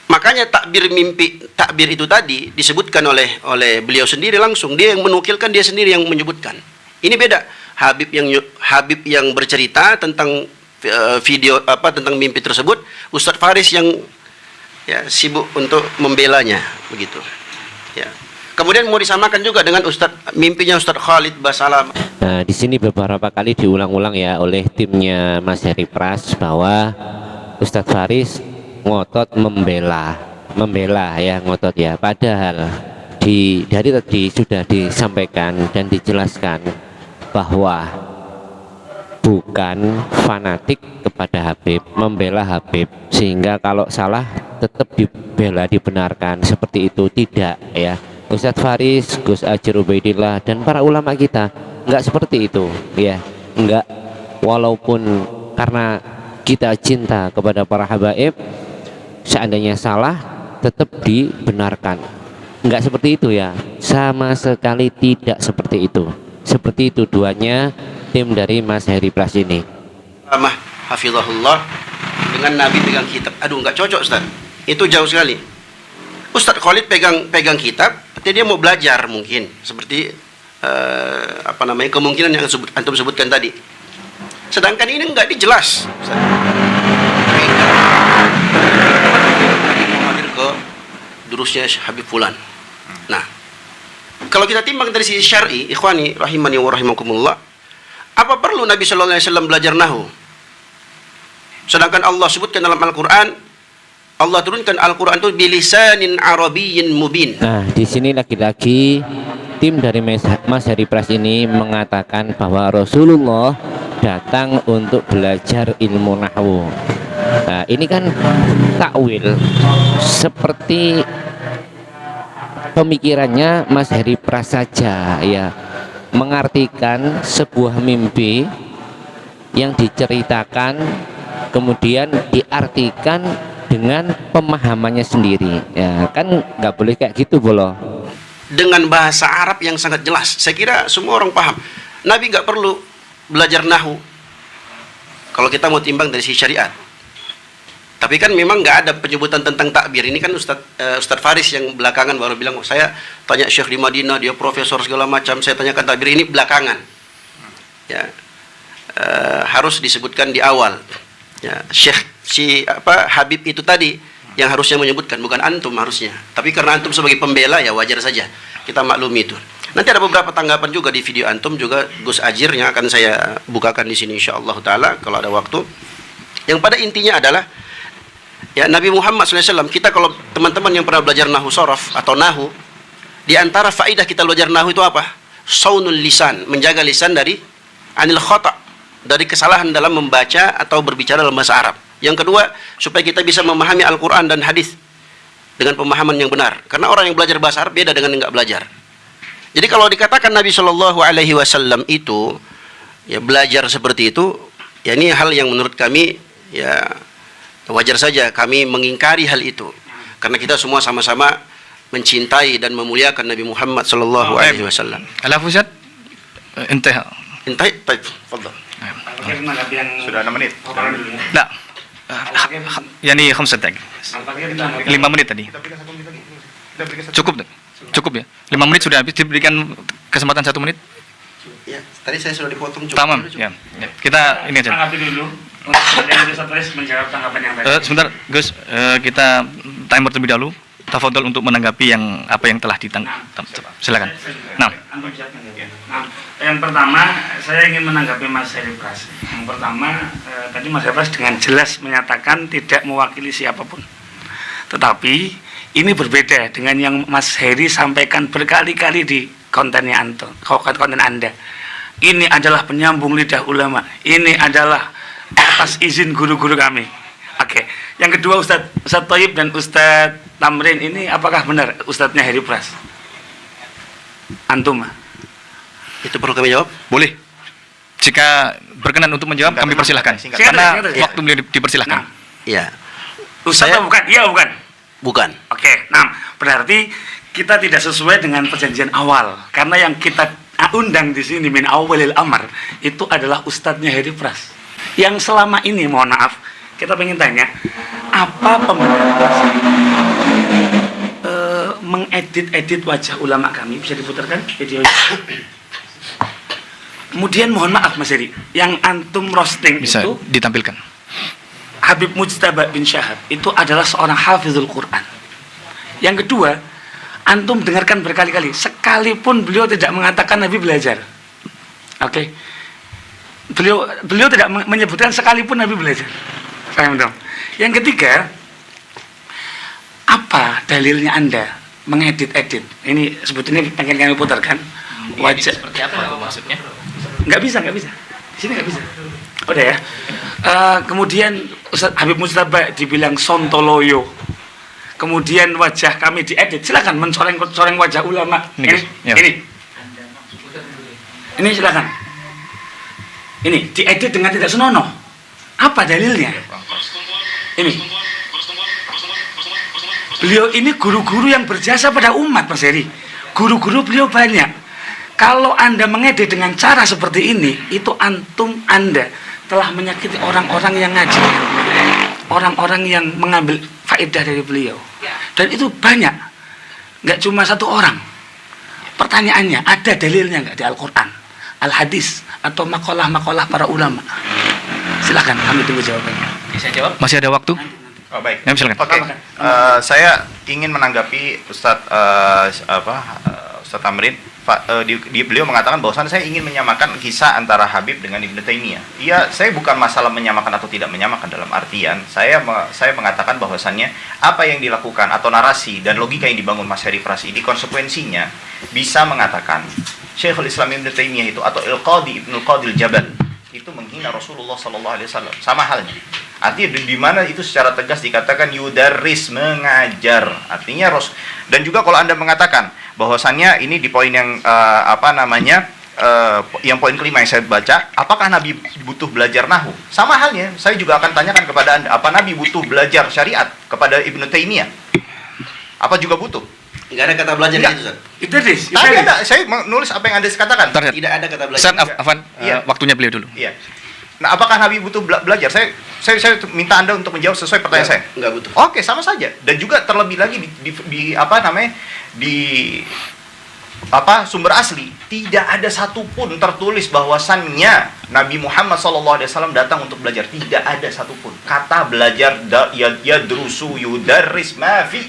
Makanya takbir mimpi, takbir itu tadi disebutkan oleh beliau sendiri langsung, dia yang menukilkan, dia sendiri yang menyebutkan. Ini beda. Habib yang bercerita tentang video tentang mimpi tersebut, Ustadz Faris yang ya sibuk untuk membelanya begitu. Ya. Kemudian mau disamakan juga dengan mimpinya Ustadz Khalid Basalam. Nah, di sini beberapa kali diulang-ulang ya oleh timnya Mas Heri Pras bahwa Ustadz Faris ngotot membela ya, ngotot ya. Padahal dari tadi sudah disampaikan dan dijelaskan bahwa bukan fanatik kepada Habib, membela Habib, sehingga kalau salah tetap dibela, dibenarkan, seperti itu tidak ya. Ustadz Faris, Gus Ajir Ubaidillah dan para ulama kita nggak seperti itu ya, nggak. Walaupun karena kita cinta kepada para habaib, seandainya salah tetap dibenarkan, nggak seperti itu ya, sama sekali tidak seperti itu. Seperti itu duanya tim dari Mas Heri Pras ini. Hafizahullah dengan Nabi pegang kitab, aduh nggak cocok Ustaz, itu jauh sekali. Ustaz Khalid pegang kitab, artinya dia mau belajar mungkin, seperti kemungkinan yang antum sebutkan tadi. Sedangkan ini nggak dijelas. Hadir ke durusnya Habib Fulan. Nah, kalau kita timbang dari sisi syar'i, ikhwani rahimani wa rahimakumullah, apa perlu Nabi sallallahu alaihi wasallam belajar nahwu? Sedangkan Allah sebutkan dalam Al-Qur'an, Allah turunkan Al-Qur'an itu bilisanin arabiyyin mubin. Nah, di sini lagi-lagi tim dari Mas Heri Pras ini mengatakan bahwa Rasulullah datang untuk belajar ilmu nahwu. Nah, ini kan takwil seperti pemikirannya Mas Heri Pras saja ya, mengartikan sebuah mimpi yang diceritakan kemudian diartikan dengan pemahamannya sendiri ya, kan nggak boleh kayak gitu bolo. Dengan bahasa Arab yang sangat jelas, saya kira semua orang paham. Nabi nggak perlu belajar nahwu kalau kita mau timbang dari sisi syariat. Tapi kan memang nggak ada penyebutan tentang takbir. Ini kan Ustadz Faris yang belakangan baru bilang, oh, saya tanya Syekh di Madinah, dia profesor segala macam, saya tanyakan takbir, ini belakangan. Ya, harus disebutkan di awal. Ya, Syekh si Habib itu tadi yang harusnya menyebutkan, bukan antum harusnya. Tapi karena antum sebagai pembela ya wajar saja. Kita maklumi itu. Nanti ada beberapa tanggapan juga di video antum juga Gus Ajir yang akan saya bukakan di sini insyaallah taala kalau ada waktu. Yang pada intinya adalah ya Nabi Muhammad SAW, kita kalau teman-teman yang pernah belajar nahu sorof atau nahu, di antara faidah kita belajar nahu itu apa? Saunul lisan, menjaga lisan dari anil khata', dari kesalahan dalam membaca atau berbicara dalam bahasa Arab. Yang kedua, supaya kita bisa memahami Al-Quran dan hadis dengan pemahaman yang benar. Karena orang yang belajar bahasa Arab beda dengan yang nggak belajar. Jadi kalau dikatakan Nabi Shallallahu Alaihi Wasallam itu ya belajar seperti itu, ya ini hal yang menurut kami ya wajar saja kami mengingkari hal itu. Karena kita semua sama-sama mencintai dan memuliakan Nabi Muhammad Shallallahu Alaihi Wasallam. Al-Hafizat, intah. Intai, baik, fadhal. Sudah 6 menit. Nah, yani 5 detik. 5 menit tadi. Cukup, cukup ya. 5 menit sudah habis, diberikan kesempatan 1 menit. Ya, tadi saya sudah dipotong cukup. Tamam, ya. Kita ini aja. Tanggapi dulu. Untuk Ustaz menjawab tanggapan yang tadi. Sebentar, Gus, kita timer terlebih dahulu. Tafadhol untuk menanggapi yang apa yang telah silakan. Nah, yang pertama saya ingin menanggapi Mas Heri Pras. Yang pertama tadi Mas Heri Pras dengan jelas menyatakan tidak mewakili siapapun. Tetapi ini berbeda dengan yang Mas Heri sampaikan berkali-kali di kontennya konten Anda. Ini adalah penyambung lidah ulama. Ini adalah atas izin guru-guru kami. Oke. Yang kedua Ustadz Thayyib dan Ustadz Tamrin ini apakah benar Ustadznya Heri Pras? Antum? Itu perlu kami jawab? boleh. Jika berkenan untuk menjawab, kami persilahkan. Singkat. Karena Singkat. waktu beliau dipersilahkan. Nah, Ya, Ustadz Saya- bukan? Iya bukan? bukan. Oke, nah berarti kita tidak sesuai dengan perjanjian awal. Karena yang kita undang di sini min awalil amar itu adalah Ustadznya Heri Pras. Yang selama ini, mohon maaf, kita pengen tanya, apa pembenaran mengedit-edit wajah ulama kami? Bisa diputarkan videonya? Kemudian mohon maaf Mas Heri, yang antum roasting Bisa itu ditampilkan. Habib Mujtaba bin Syahab itu adalah seorang hafizul Quran. Yang kedua, antum dengarkan berkali-kali, sekalipun beliau tidak mengatakan Nabi belajar. Oke. Beliau tidak menyebutkan sekalipun Nabi belajar. Paham dong? Yang ketiga, apa dalilnya Anda mengedit-edit? Ini sebetulnya pengen kami putarkan. Wajah Seperti apa itu maksudnya? nggak bisa. Di sini nggak bisa. Udah ya. Kemudian Ustaz Habib Mujtaba dibilang sontoloyo. Kemudian wajah kami diedit. Silakan mencoreng wajah ulama. Ini, Gus. Ya. Ini silakan. Ini diedit dengan tidak senonoh. Apa dalilnya? Ini. Beliau ini guru-guru yang berjasa pada umat, Mas Heri. Guru-guru beliau banyak. Kalau Anda mengedit dengan cara seperti ini, itu Anda telah menyakiti orang-orang yang ngaji. Orang-orang yang mengambil faedah dari beliau. Dan itu banyak. Nggak cuma satu orang. Pertanyaannya, ada dalilnya nggak di Al-Quran, Al-Hadis, atau makalah-makalah para ulama? Silahkan, kami tunggu jawabannya. Bisa jawab? Masih ada waktu? Oh, baik. Ya, silakan. Oke, saya ingin menanggapi Ustadz Ustadz Tamrin. Beliau mengatakan bahwasan saya ingin menyamakan kisah antara Habib dengan Ibnu Taimiyah. Iya, saya bukan masalah menyamakan atau tidak menyamakan, dalam artian saya mengatakan bahwasannya apa yang dilakukan atau narasi dan logika yang dibangun Mas Heri Pras ini konsekuensinya bisa mengatakan Syekhul Islam Ibnu Taimiyah itu atau Ibnu Qadil Jabal itu menghina Rasulullah Sallallahu Alaihi Wasallam. Sama halnya. Artinya di mana itu secara tegas dikatakan yudaris, mengajar. Artinya dan juga kalau Anda mengatakan bahwasannya ini di poin yang yang poin kelima yang saya baca, apakah Nabi butuh belajar nahwu? Sama halnya, saya juga akan tanyakan kepada Anda, apa Nabi butuh belajar syariat kepada Ibnu Taimiyah? Apa juga butuh? Nggak ada kata belajar Nggak. itu, Ustaz. Itu Riz. Tadi ada, saya menulis apa yang Anda katakan. Bentar, Tidak ada kata belajar. Ustaz, Afwan, Iya. waktunya beliau dulu. Iya. Nah, apakah Nabi butuh belajar? Saya minta Anda untuk menjawab sesuai pertanyaan saya. Nggak butuh. Oke, sama saja. Dan juga terlebih lagi sumber asli, tidak ada satupun tertulis bahwasannya Nabi Muhammad SAW datang untuk belajar. Tidak ada satupun kata belajar yadrusu yudarris mafi,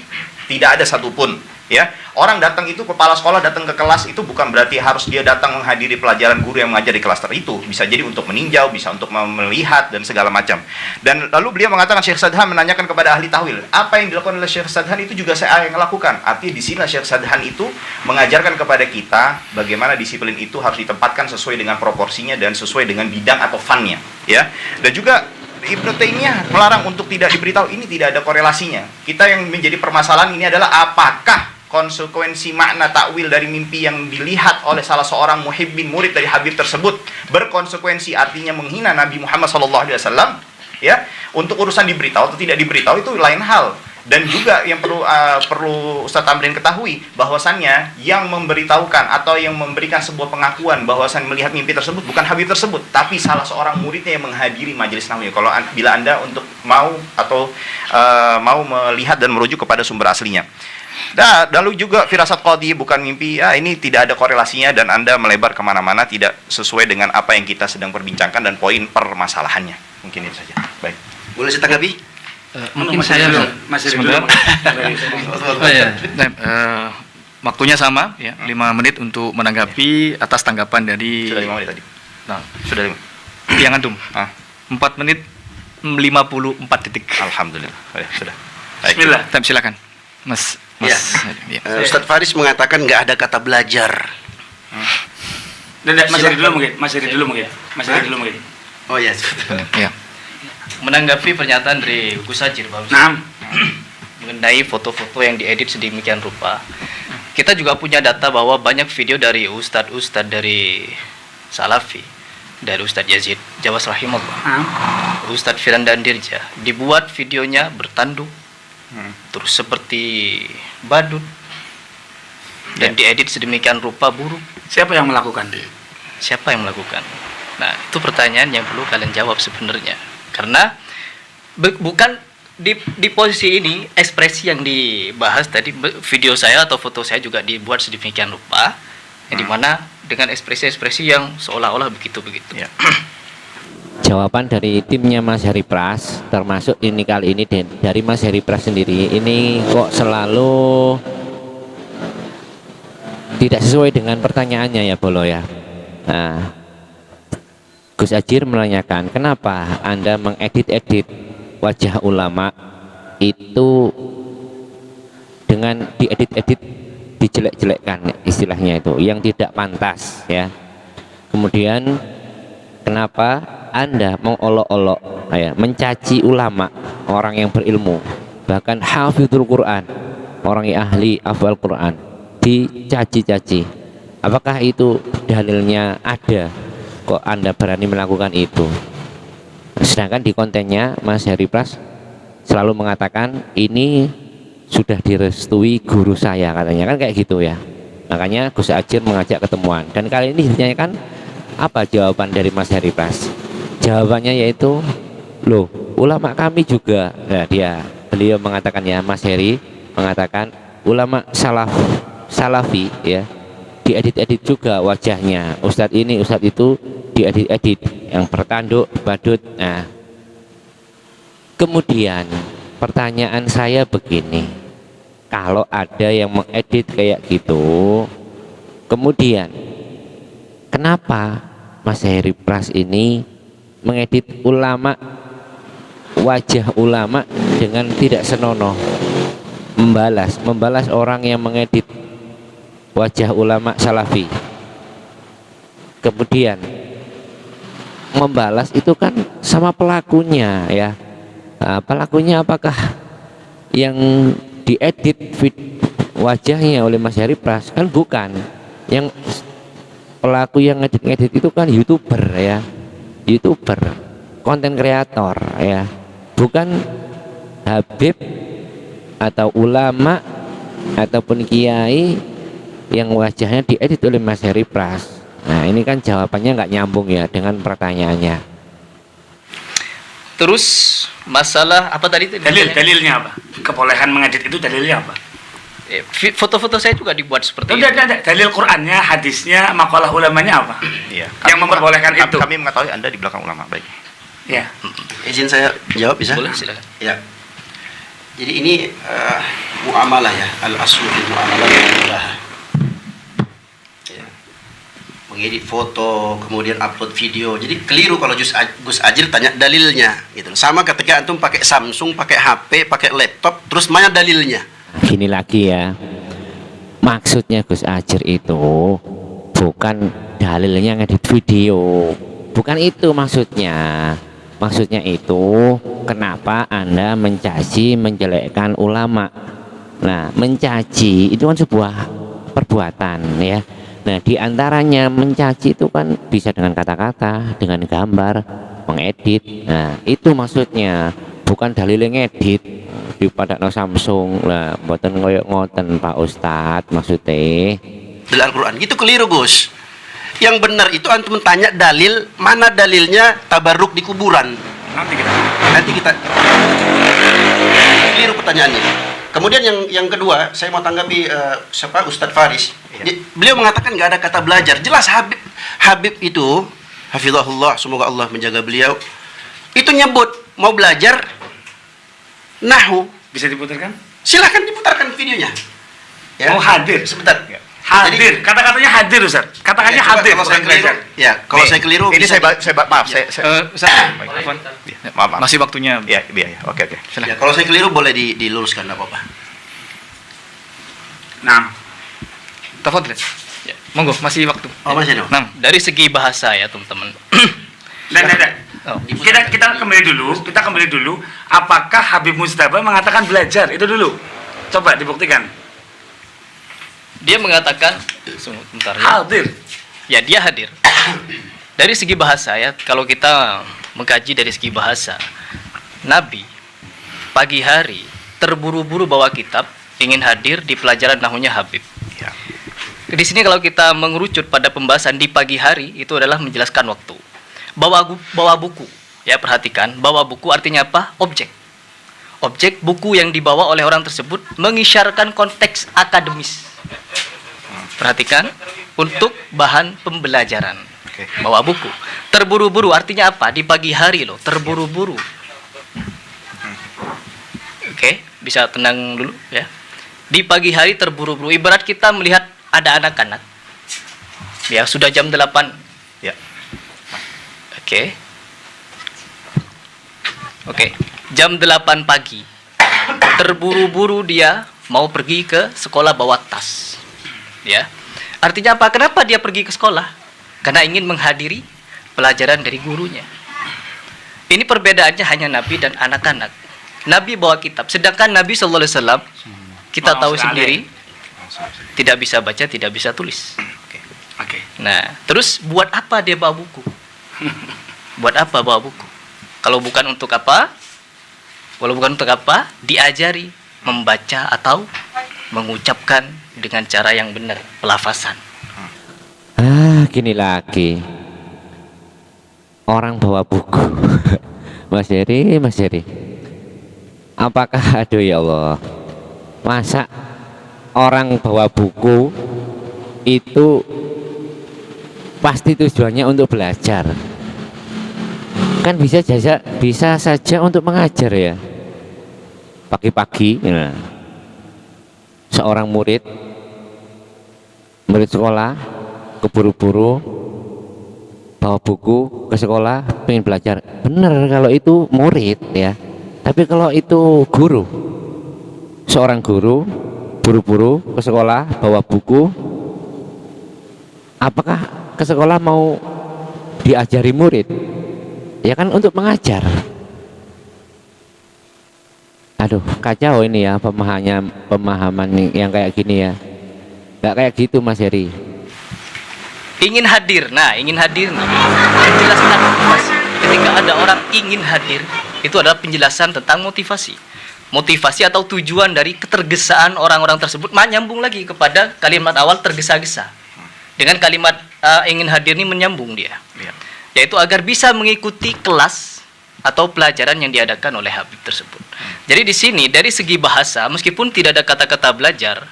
tidak ada satupun. Ya, orang datang itu, kepala sekolah datang ke kelas itu bukan berarti harus dia datang menghadiri pelajaran guru yang mengajar di kelas itu. Bisa jadi untuk meninjau, bisa untuk melihat dan segala macam. Dan lalu beliau mengatakan, Syekh Sadhan menanyakan kepada ahli tahwil, apa yang dilakukan oleh Syekh Sadhan itu juga saya yang lakukan. Artinya di sini Syekh Sadhan itu mengajarkan kepada kita bagaimana disiplin itu harus ditempatkan sesuai dengan proporsinya dan sesuai dengan bidang atau funnya. Ya, dan juga Ibnu Taimiyah melarang untuk tidak diberitahu, ini tidak ada korelasinya. Kita yang menjadi permasalahan ini adalah apakah konsekuensi makna takwil dari mimpi yang dilihat oleh salah seorang muhibbin murid dari Habib tersebut berkonsekuensi, artinya menghina Nabi Muhammad SAW, ya. Untuk urusan diberitahu atau tidak diberitahu itu lain hal. Dan juga yang perlu Ustaz Tamrin ketahui bahwasannya yang memberitahukan atau yang memberikan sebuah pengakuan bahwasan melihat mimpi tersebut bukan Habib tersebut, tapi salah seorang muridnya yang menghadiri majelis nawawi. Kalau bila Anda untuk mau melihat dan merujuk kepada sumber aslinya. Nah, lalu juga firasat qadhi bukan mimpi, ini tidak ada korelasinya dan Anda melebar kemana-mana, tidak sesuai dengan apa yang kita sedang perbincangkan dan poin permasalahannya. Mungkin itu saja. Baik. Boleh saya tanggapi? Mungkin saya masih Sebentar. Oh ya. Waktunya sama ya, 5 menit untuk menanggapi atas tanggapan dari Sudah 5 menit tadi. Nah, Sudah 5. yang antum. 4 menit 54 detik. Alhamdulillah. Ya, sudah. Baik. Bismillah. Silakan. Mas. Ya. Ya. Ustadz Faris mengatakan nggak ada kata belajar. Mas Heri dulu mungkin. Oh ya. Ya. Menanggapi pernyataan dari Gus Ajir Nah, mengenai foto-foto yang diedit sedemikian rupa, kita juga punya data bahwa banyak video dari ustadz-ustadz dari Salafi, dari Ustadz Yazid Jawas rahimahullah, Ustadz Firandan Dirja, dibuat videonya bertanduk, terus seperti badut, dan diedit sedemikian rupa buruk. siapa yang melakukan? Siapa yang melakukan? Nah, itu pertanyaan yang perlu kalian jawab sebenarnya. Karena bukan di posisi ini, ekspresi yang dibahas tadi, video saya atau foto saya juga dibuat sedemikian rupa, yang dimana dengan ekspresi-ekspresi yang seolah-olah begitu-begitu. Ya. Jawaban dari timnya Mas Heri Pras, termasuk ini kali ini dari Mas Heri Pras sendiri, ini kok selalu tidak sesuai dengan pertanyaannya ya Bolo ya. Nah, Gus Ajir menanyakan, kenapa Anda mengedit-edit wajah ulama itu dengan diedit-edit, dijelek-jelekkan istilahnya itu, yang tidak pantas ya. Kemudian kenapa Anda mengolok-olok, mencaci ulama, orang yang berilmu, bahkan hafizul Quran, orang yang ahli hafal Quran, dicaci-caci. Apakah itu dalilnya ada? Kok Anda berani melakukan itu? Sedangkan di kontennya Mas Heri Pras selalu mengatakan ini sudah direstui guru saya, katanya kan kayak gitu ya. Makanya Gus Ajir mengajak ketemuan, dan kali ini ditanyakan apa jawaban dari Mas Heri Pras. Jawabannya yaitu, loh, ulama kami juga. Nah, beliau mengatakan ya, Mas Heri mengatakan ulama salafi ya, diedit-edit juga wajahnya, ustadz ini ustadz itu diedit-edit, yang bertanduk badut. Nah, kemudian pertanyaan saya begini, kalau ada yang mengedit kayak gitu, kemudian kenapa Mas Heri Pras ini mengedit ulama, wajah ulama dengan tidak senonoh, membalas orang yang mengedit wajah ulama salafi, kemudian membalas itu kan sama pelakunya ya. Nah, pelakunya apakah yang diedit wajahnya oleh Mas Heri Pras? Kan bukan. Yang pelaku yang ngedit itu kan YouTuber ya, YouTuber, konten kreator ya, bukan Habib atau ulama ataupun kiai yang wajahnya diedit oleh Mas Heri Pras. Nah, ini kan jawabannya nggak nyambung ya dengan pertanyaannya. Terus masalah apa tadi? Dalilnya apa? Kebolehan mengedit itu dalilnya apa? Foto-foto saya juga dibuat seperti itu. Tidak, dalil Qur'annya, hadisnya, makalah ulamanya apa? Iya. Yang memperbolehkan itu. Kami mengetahui Anda di belakang ulama. Baik. Ya. Izin saya jawab bisa? Boleh, silakan. Ya. Jadi ini muamalah ya, al-aslu fil muamalah muamalah. Ya. Mengedit foto, kemudian upload video. Jadi keliru kalau Gus Ajil tanya dalilnya gitu. Sama ketika antum pakai Samsung, pakai HP, pakai laptop, terus mana dalilnya? Gini lagi ya, maksudnya Gus Ajir itu bukan dalilnya ngedit video, bukan itu maksudnya. Maksudnya itu kenapa Anda mencaci, menjelekkan ulama. Nah, mencaci itu kan sebuah perbuatan ya. Nah, diantaranya mencaci itu kan bisa dengan kata-kata, dengan gambar, mengedit. Nah, itu maksudnya, bukan dalilnya ngedit di pada Samsung lah, mboten koyo ngoten Pak Ustadz maksudnya. Dalil Al-Quran gitu keliru Gus. Yang benar itu antum tanya dalil, mana dalilnya tabarruk di kuburan. Nanti kita keliru pertanyaannya. Kemudian yang kedua, saya mau tanggapi siapa Ustadz Faris. Beliau mengatakan nggak ada kata belajar. Jelas Habib itu, hafizahullah, semoga Allah menjaga beliau. Itu nyebut mau belajar Nahu. Bisa diputarkan? Silahkan diputarkan videonya. Ya. Mau hadir. Sebentar. Hadir. Kata-katanya hadir, Ustaz. Katakannya Ya, hadir. kalau saya keliru, ya, kalau saya keliru Ini bisa maaf, saya maaf. Masih waktunya. Ya, oke. ya, kalau saya keliru boleh diluruskan, enggak apa-apa. Nah, Tafadhol. Ya, monggo, masih waktu. Oh, masih ada. Nah, Dari segi bahasa ya teman-teman. dan. Oh. Kita kembali dulu. Apakah Habib Mustafa mengatakan belajar? Itu dulu. Coba dibuktikan. Dia mengatakan sebentar ya. Hadir. Ya, dia hadir. Dari segi bahasa ya, kalau kita mengkaji dari segi bahasa, Nabi pagi hari terburu-buru bawa kitab, ingin hadir di pelajaran nahunya Habib. Ya. Di sini kalau kita mengerucut pada pembahasan di pagi hari, itu adalah menjelaskan waktu. Bawa buku. Ya, perhatikan, bawa buku artinya apa? Objek. Objek buku yang dibawa oleh orang tersebut mengisyaratkan konteks akademis. Perhatikan, untuk bahan pembelajaran. Bawa buku. Terburu-buru artinya apa? Di pagi hari loh, terburu-buru. Oke, bisa tenang dulu ya. Di pagi hari terburu-buru. Ibarat kita melihat ada anak-anak. Ya, sudah jam 8. Ya. Oke. Jam 8 pagi. Terburu-buru dia mau pergi ke sekolah bawa tas. Ya. Artinya apa? Kenapa dia pergi ke sekolah? Karena ingin menghadiri pelajaran dari gurunya. Ini perbedaannya hanya Nabi dan anak-anak. Nabi bawa kitab, sedangkan Nabi SAW kita tahu sendiri tidak bisa baca, tidak bisa tulis. Oke. Nah, terus buat apa dia bawa buku? Buat apa bawa buku? Kalau bukan untuk apa? Kalau bukan untuk apa? Diajari membaca atau mengucapkan dengan cara yang benar, pelafasan. Gini lagi. Orang bawa buku. Mas Heri. Apakah aduh ya Allah. Masa orang bawa buku itu pasti tujuannya untuk belajar? Kan bisa saja untuk mengajar ya. Pagi-pagi ya. Seorang murid sekolah keburu-buru bawa buku ke sekolah pengen belajar. Bener kalau itu murid ya. Tapi kalau itu guru, seorang guru buru-buru ke sekolah bawa buku, apakah ke sekolah mau diajari murid? Ya kan untuk mengajar. Aduh, kacau ini ya pemahaman yang kayak gini ya. Nggak kayak gitu Mas Heri. Ingin hadir. Nah, ingin hadir nih. Menjelaskan motivasi. Ketika ada orang ingin hadir, itu adalah penjelasan tentang motivasi. Motivasi atau tujuan dari ketergesaan orang-orang tersebut menyambung lagi kepada kalimat awal tergesa-gesa. Dengan kalimat ingin hadir ini menyambung dia. Yaitu agar bisa mengikuti kelas atau pelajaran yang diadakan oleh Habib tersebut. Jadi di sini dari segi bahasa, meskipun tidak ada kata-kata belajar,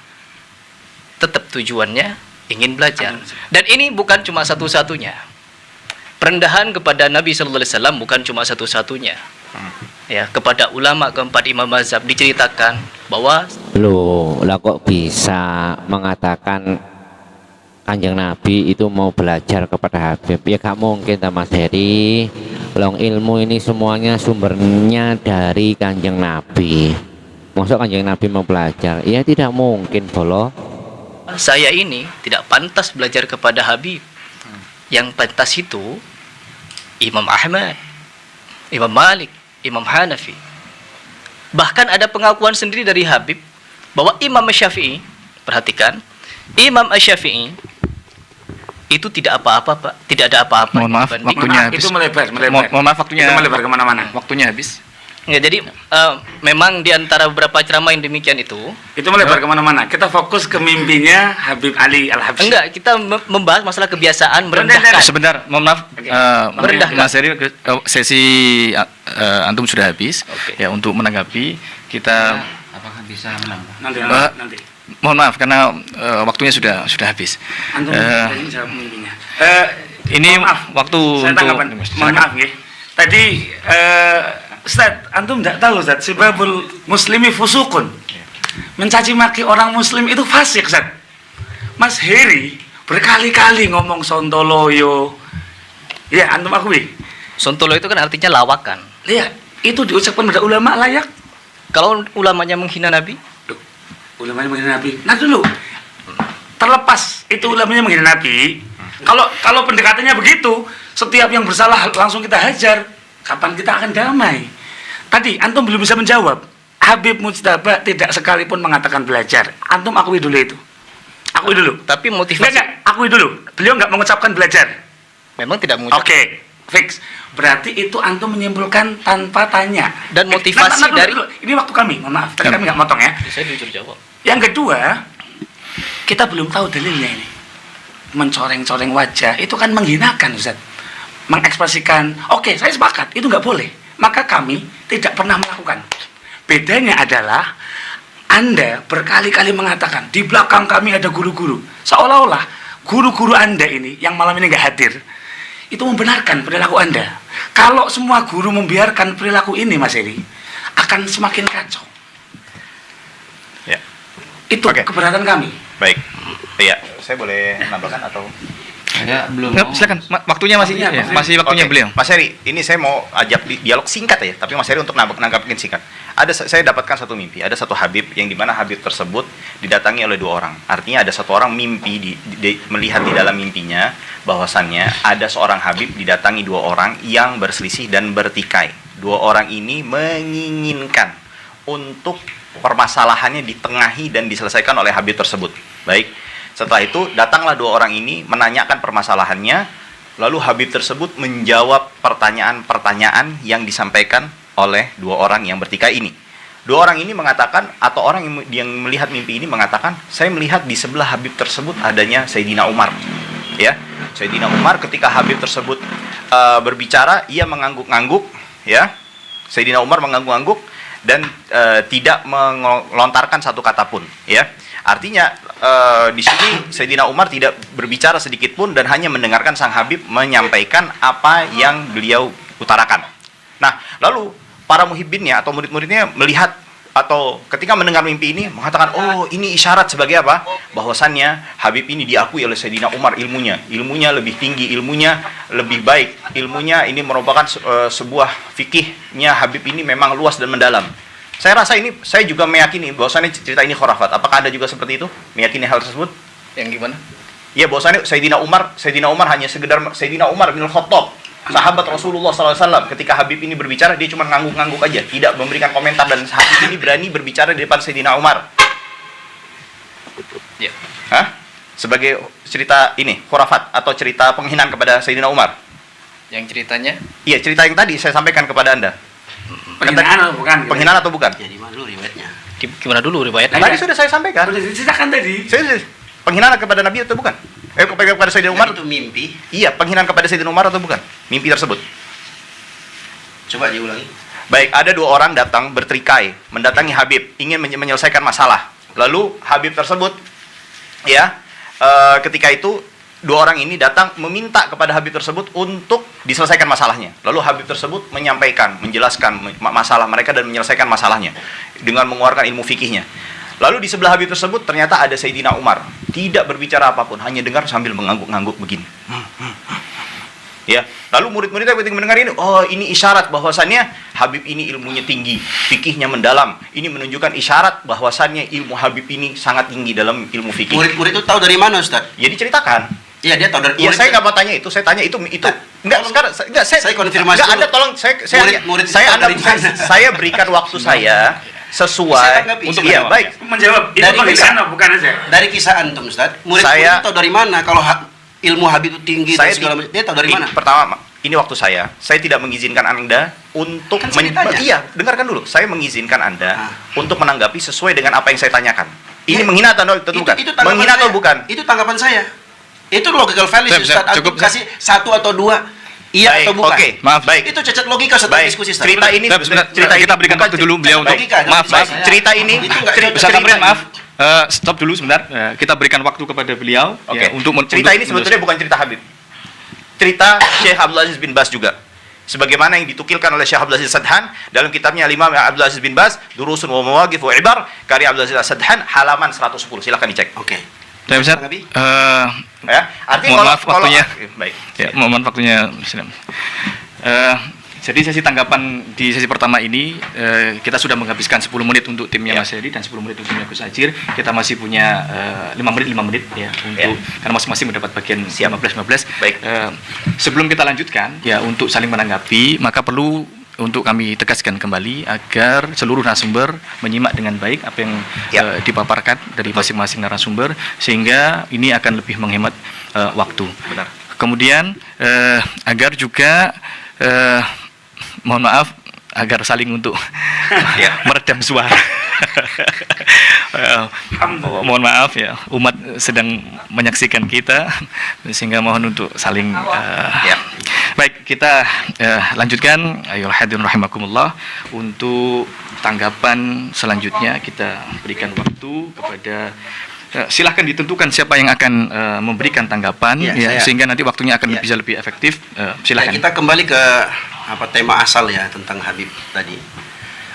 tetap tujuannya ingin belajar. Dan ini bukan cuma satu-satunya. Perendahan kepada Nabi sallallahu alaihi wasallam bukan cuma satu-satunya. Ya, kepada ulama keempat imam mazhab diceritakan bahwa Loh, lah kok bisa mengatakan Kanjeng Nabi itu mau belajar kepada Habib? Ya gak mungkin Mas Heri. Long ilmu ini semuanya sumbernya dari Kanjeng Nabi. Maksud Kanjeng Nabi mau belajar? Ya tidak mungkin, bolo. saya ini tidak pantas belajar kepada Habib. Yang pantas itu Imam Ahmad, Imam Malik, Imam Hanafi. Bahkan ada pengakuan sendiri dari Habib bahwa Imam Syafi'i, perhatikan, Imam Syafi'i itu tidak apa-apa, Pak. Tidak ada apa-apa. Mohon maaf, dibanding- waktunya habis. Itu melebar. Mohon maaf, waktunya Itu melebar kemana-mana. Waktunya habis. Ya, jadi memang di antara beberapa ceramah yang demikian itu, Itu melebar kemana-mana. Kita fokus ke mimpinya Habib Ali Al-Habsyi. enggak, kita membahas masalah kebiasaan merendahkan. Sebentar, mohon maaf. Oke. Merendahkan. Mas Heri, sesi antum sudah habis. Oke. Ya, untuk menanggapi kita Apakah bisa menambah? Nanti. mohon maaf karena waktunya sudah habis. Antum Eh, ini jawab mimpinya. ini Mohon maaf. waktu Saya untuk tanggapan. Mohon maaf nggih. Tadi Ustaz, antum tidak tahu Ustaz, sibabul muslimi fusukun. Mencaci maki orang muslim itu fasik, Ustaz. Mas Heri berkali-kali ngomong sontoloyo. Ya, antum akui. Sontolo itu kan artinya lawakan. Lihat, itu diucapkan pada ulama layak. Kalau ulamanya menghina Nabi, Loh, ulamanya menghina Nabi. Nah dulu, terlepas itu ulamanya menghina Nabi. Kalau pendekatannya begitu, setiap yang bersalah langsung kita hajar. Kapan kita akan damai? Tadi antum belum bisa menjawab. Habib Mujtaba tidak sekalipun mengatakan belajar. Antum akui dulu itu. Akui dulu. tapi motivasi Enggak, akui dulu. Beliau nggak mengucapkan belajar. memang tidak mengucap. Oke, fix. Berarti itu antum menyimpulkan tanpa tanya. Dan motivasi Dulu, dari- dulu. Ini waktu kami, mohon maaf. Tadi kami nggak motong ya. Saya jujur jawab. Yang kedua, kita belum tahu dalilnya ini. Mencoreng-coreng wajah itu kan menghinakan, Ustaz. Mengekspresikan, oke, saya sepakat, itu nggak boleh. Maka kami tidak pernah melakukan. Bedanya adalah Anda berkali-kali mengatakan di belakang kami ada guru-guru. Seolah-olah guru-guru Anda ini yang malam ini nggak hadir itu membenarkan perilaku Anda. Kalau semua guru membiarkan perilaku ini, Mas Heri, akan semakin kacau. Ya. Itu Oke. keberatan kami. Baik. Iya, saya boleh nambahkan atau Saya belum Nggak, mau. silakan. Waktunya masih Waktunya, ya, masih waktunya Oke. beliau. Mas Heri, ini saya mau ajak dialog singkat ya, tapi Mas Heri untuk nanggapin singkat. Saya dapatkan satu mimpi, ada satu Habib yang dimana Habib tersebut didatangi oleh dua orang. Artinya ada satu orang mimpi melihat di dalam mimpinya bahwasannya ada seorang Habib didatangi dua orang yang berselisih dan bertikai. Dua orang ini menginginkan untuk permasalahannya ditengahi dan diselesaikan oleh Habib tersebut. Baik. Setelah itu datanglah dua orang ini menanyakan permasalahannya, lalu Habib tersebut menjawab pertanyaan-pertanyaan yang disampaikan oleh dua orang yang bertikai ini. Dua orang ini mengatakan, atau orang yang melihat mimpi ini mengatakan, saya melihat di sebelah Habib tersebut adanya Sayyidina Umar. Ya, Sayyidina Umar ketika Habib tersebut berbicara, ia mengangguk-angguk, ya. Sayyidina Umar mengangguk-angguk dan tidak melontarkan satu kata pun, ya. Artinya di sini Sayyidina Umar tidak berbicara sedikit pun dan hanya mendengarkan sang Habib menyampaikan apa yang beliau utarakan. Nah, lalu para muhibbinnya atau murid-muridnya melihat atau ketika mendengar mimpi ini mengatakan, oh ini isyarat sebagai apa? Bahwasannya Habib ini diakui oleh Sayyidina Umar ilmunya lebih tinggi, ilmunya lebih baik, ilmunya ini merupakan sebuah fikihnya Habib ini memang luas dan mendalam. Saya rasa ini, saya juga meyakini bahwasannya cerita ini khurafat. Apakah Anda juga seperti itu? Meyakini hal tersebut? Yang gimana? Ya, bahwasannya Sayyidina Umar hanya sekedar Sayyidina Umar bin Khattab, sahabat Rasulullah SAW. Ketika Habib ini berbicara, dia cuma ngangguk-ngangguk aja, tidak memberikan komentar, dan Habib ini berani berbicara di depan Sayyidina Umar. Ya. Hah? Sebagai cerita ini, khurafat atau cerita penghinaan kepada Sayyidina Umar. Yang ceritanya Iya, cerita yang tadi saya sampaikan kepada Anda. Penghinaan atau bukan? Penghinaan atau bukan? Jadi mana dulu riwayatnya? gimana dulu riwayatnya? Tadi sudah saya sampaikan. Sudah diceritakan tadi. Penghinaan kepada Nabi atau bukan? Kepada Sayyidina Umar? Itu mimpi. Iya, penghinaan kepada Sayyidina Umar atau bukan? Mimpi tersebut. Coba diulangi. Baik, ada dua orang datang bertikai, mendatangi Habib, ingin menyelesaikan masalah. Lalu Habib tersebut ya, ketika itu dua orang ini datang meminta kepada Habib tersebut untuk diselesaikan masalahnya. Lalu Habib tersebut menyampaikan, menjelaskan masalah mereka dan menyelesaikan masalahnya dengan mengeluarkan ilmu fikihnya. Lalu di sebelah Habib tersebut ternyata ada Sayyidina Umar, tidak berbicara apapun, hanya dengar sambil mengangguk-ngangguk begini. Ya, lalu murid-muridnya ketika mendengar ini, oh ini isyarat bahwasannya Habib ini ilmunya tinggi, fikihnya mendalam. Ini menunjukkan isyarat bahwasannya ilmu Habib ini sangat tinggi dalam ilmu fikih. Murid-murid itu tahu dari mana, Ustaz? Ya diceritakan. Iya, dia tahu dari Iya, saya nggak mau tanya itu, saya tanya itu. Enggak, sekarang enggak, saya konfirmasi enggak, dulu. Anda tolong Murid saya berikan waktu saya Saya sesuai tanggapi. untuk Iya, baik. Menjawab itu Dari bagaimana, bukan aja. Dari kisah antum, Ustaz. Murid-murid Saya- itu tahu dari mana kalau ilmu Habib itu tinggi dan segala macam? Dia tahu dari mana? Pertama, ini waktu saya tidak mengizinkan Anda untuk Kan saya ditanya. iya, dengarkan dulu. Saya mengizinkan Anda untuk menanggapi sesuai dengan apa yang saya tanyakan. Ini Ya, menghina atau bukan? Itu tanggapan Menghina atau saya. bukan? Itu tanggapan saya. Itu logical fallacy, Ustaz. Antum cukup, kasih satu atau dua. Iya Baik, atau bukan? oke. Maaf. Baik. Itu cacat logika setelah Baik. diskusi, Ustaz. Cerita ini Sebentar, kita berikan bukan waktu dulu beliau baik. untuk logika, maaf, baik. maaf. Cerita ini Itu nggak cerita- Ustaz cerita Tamrin, ini. maaf. Stop dulu sebentar. Kita berikan waktu kepada beliau Oke. ya, untuk cerita untuk- ini sebetulnya bukan cerita Habib. Cerita Syekh Abdul Aziz bin Baz juga. Sebagaimana yang ditukilkan oleh Syekh Abdul Aziz Sadhan dalam kitabnya Imam Abdul Aziz bin Baz, Durusun wa Mawaqif wa Ibar, karya Abdul Aziz Sadhan, halaman 110. Silakan dicek. Oke. Ya, Ustaz. Tanggapi? Ya, artinya Mohon maaf waktunya. baik. Ya, mohon waktunya. Jadi sesi tanggapan di sesi pertama ini kita sudah menghabiskan 10 menit untuk timnya Ya. Mas Heri dan 10 menit untuk timnya Gus Ajir. Kita masih punya 5 menit ya untuk karena masing-masing mendapat bagian 15. Baik. Sebelum kita lanjutkan ya untuk saling menanggapi, maka perlu untuk kami tegaskan kembali agar seluruh narasumber menyimak dengan baik apa yang dipaparkan dari masing-masing narasumber sehingga ini akan lebih menghemat waktu. Benar. Kemudian agar juga mohon maaf agar saling untuk meredam suara. Mohon maaf ya, umat sedang menyaksikan kita sehingga mohon untuk saling Baik, kita lanjutkan. Ayolah hadirin rahimakumullah. Untuk tanggapan selanjutnya kita berikan waktu kepada silahkan ditentukan siapa yang akan memberikan tanggapan Ya, sehingga nanti waktunya akan bisa lebih efektif. Silahkan. Ya, kita kembali ke tema asal ya tentang Habib tadi.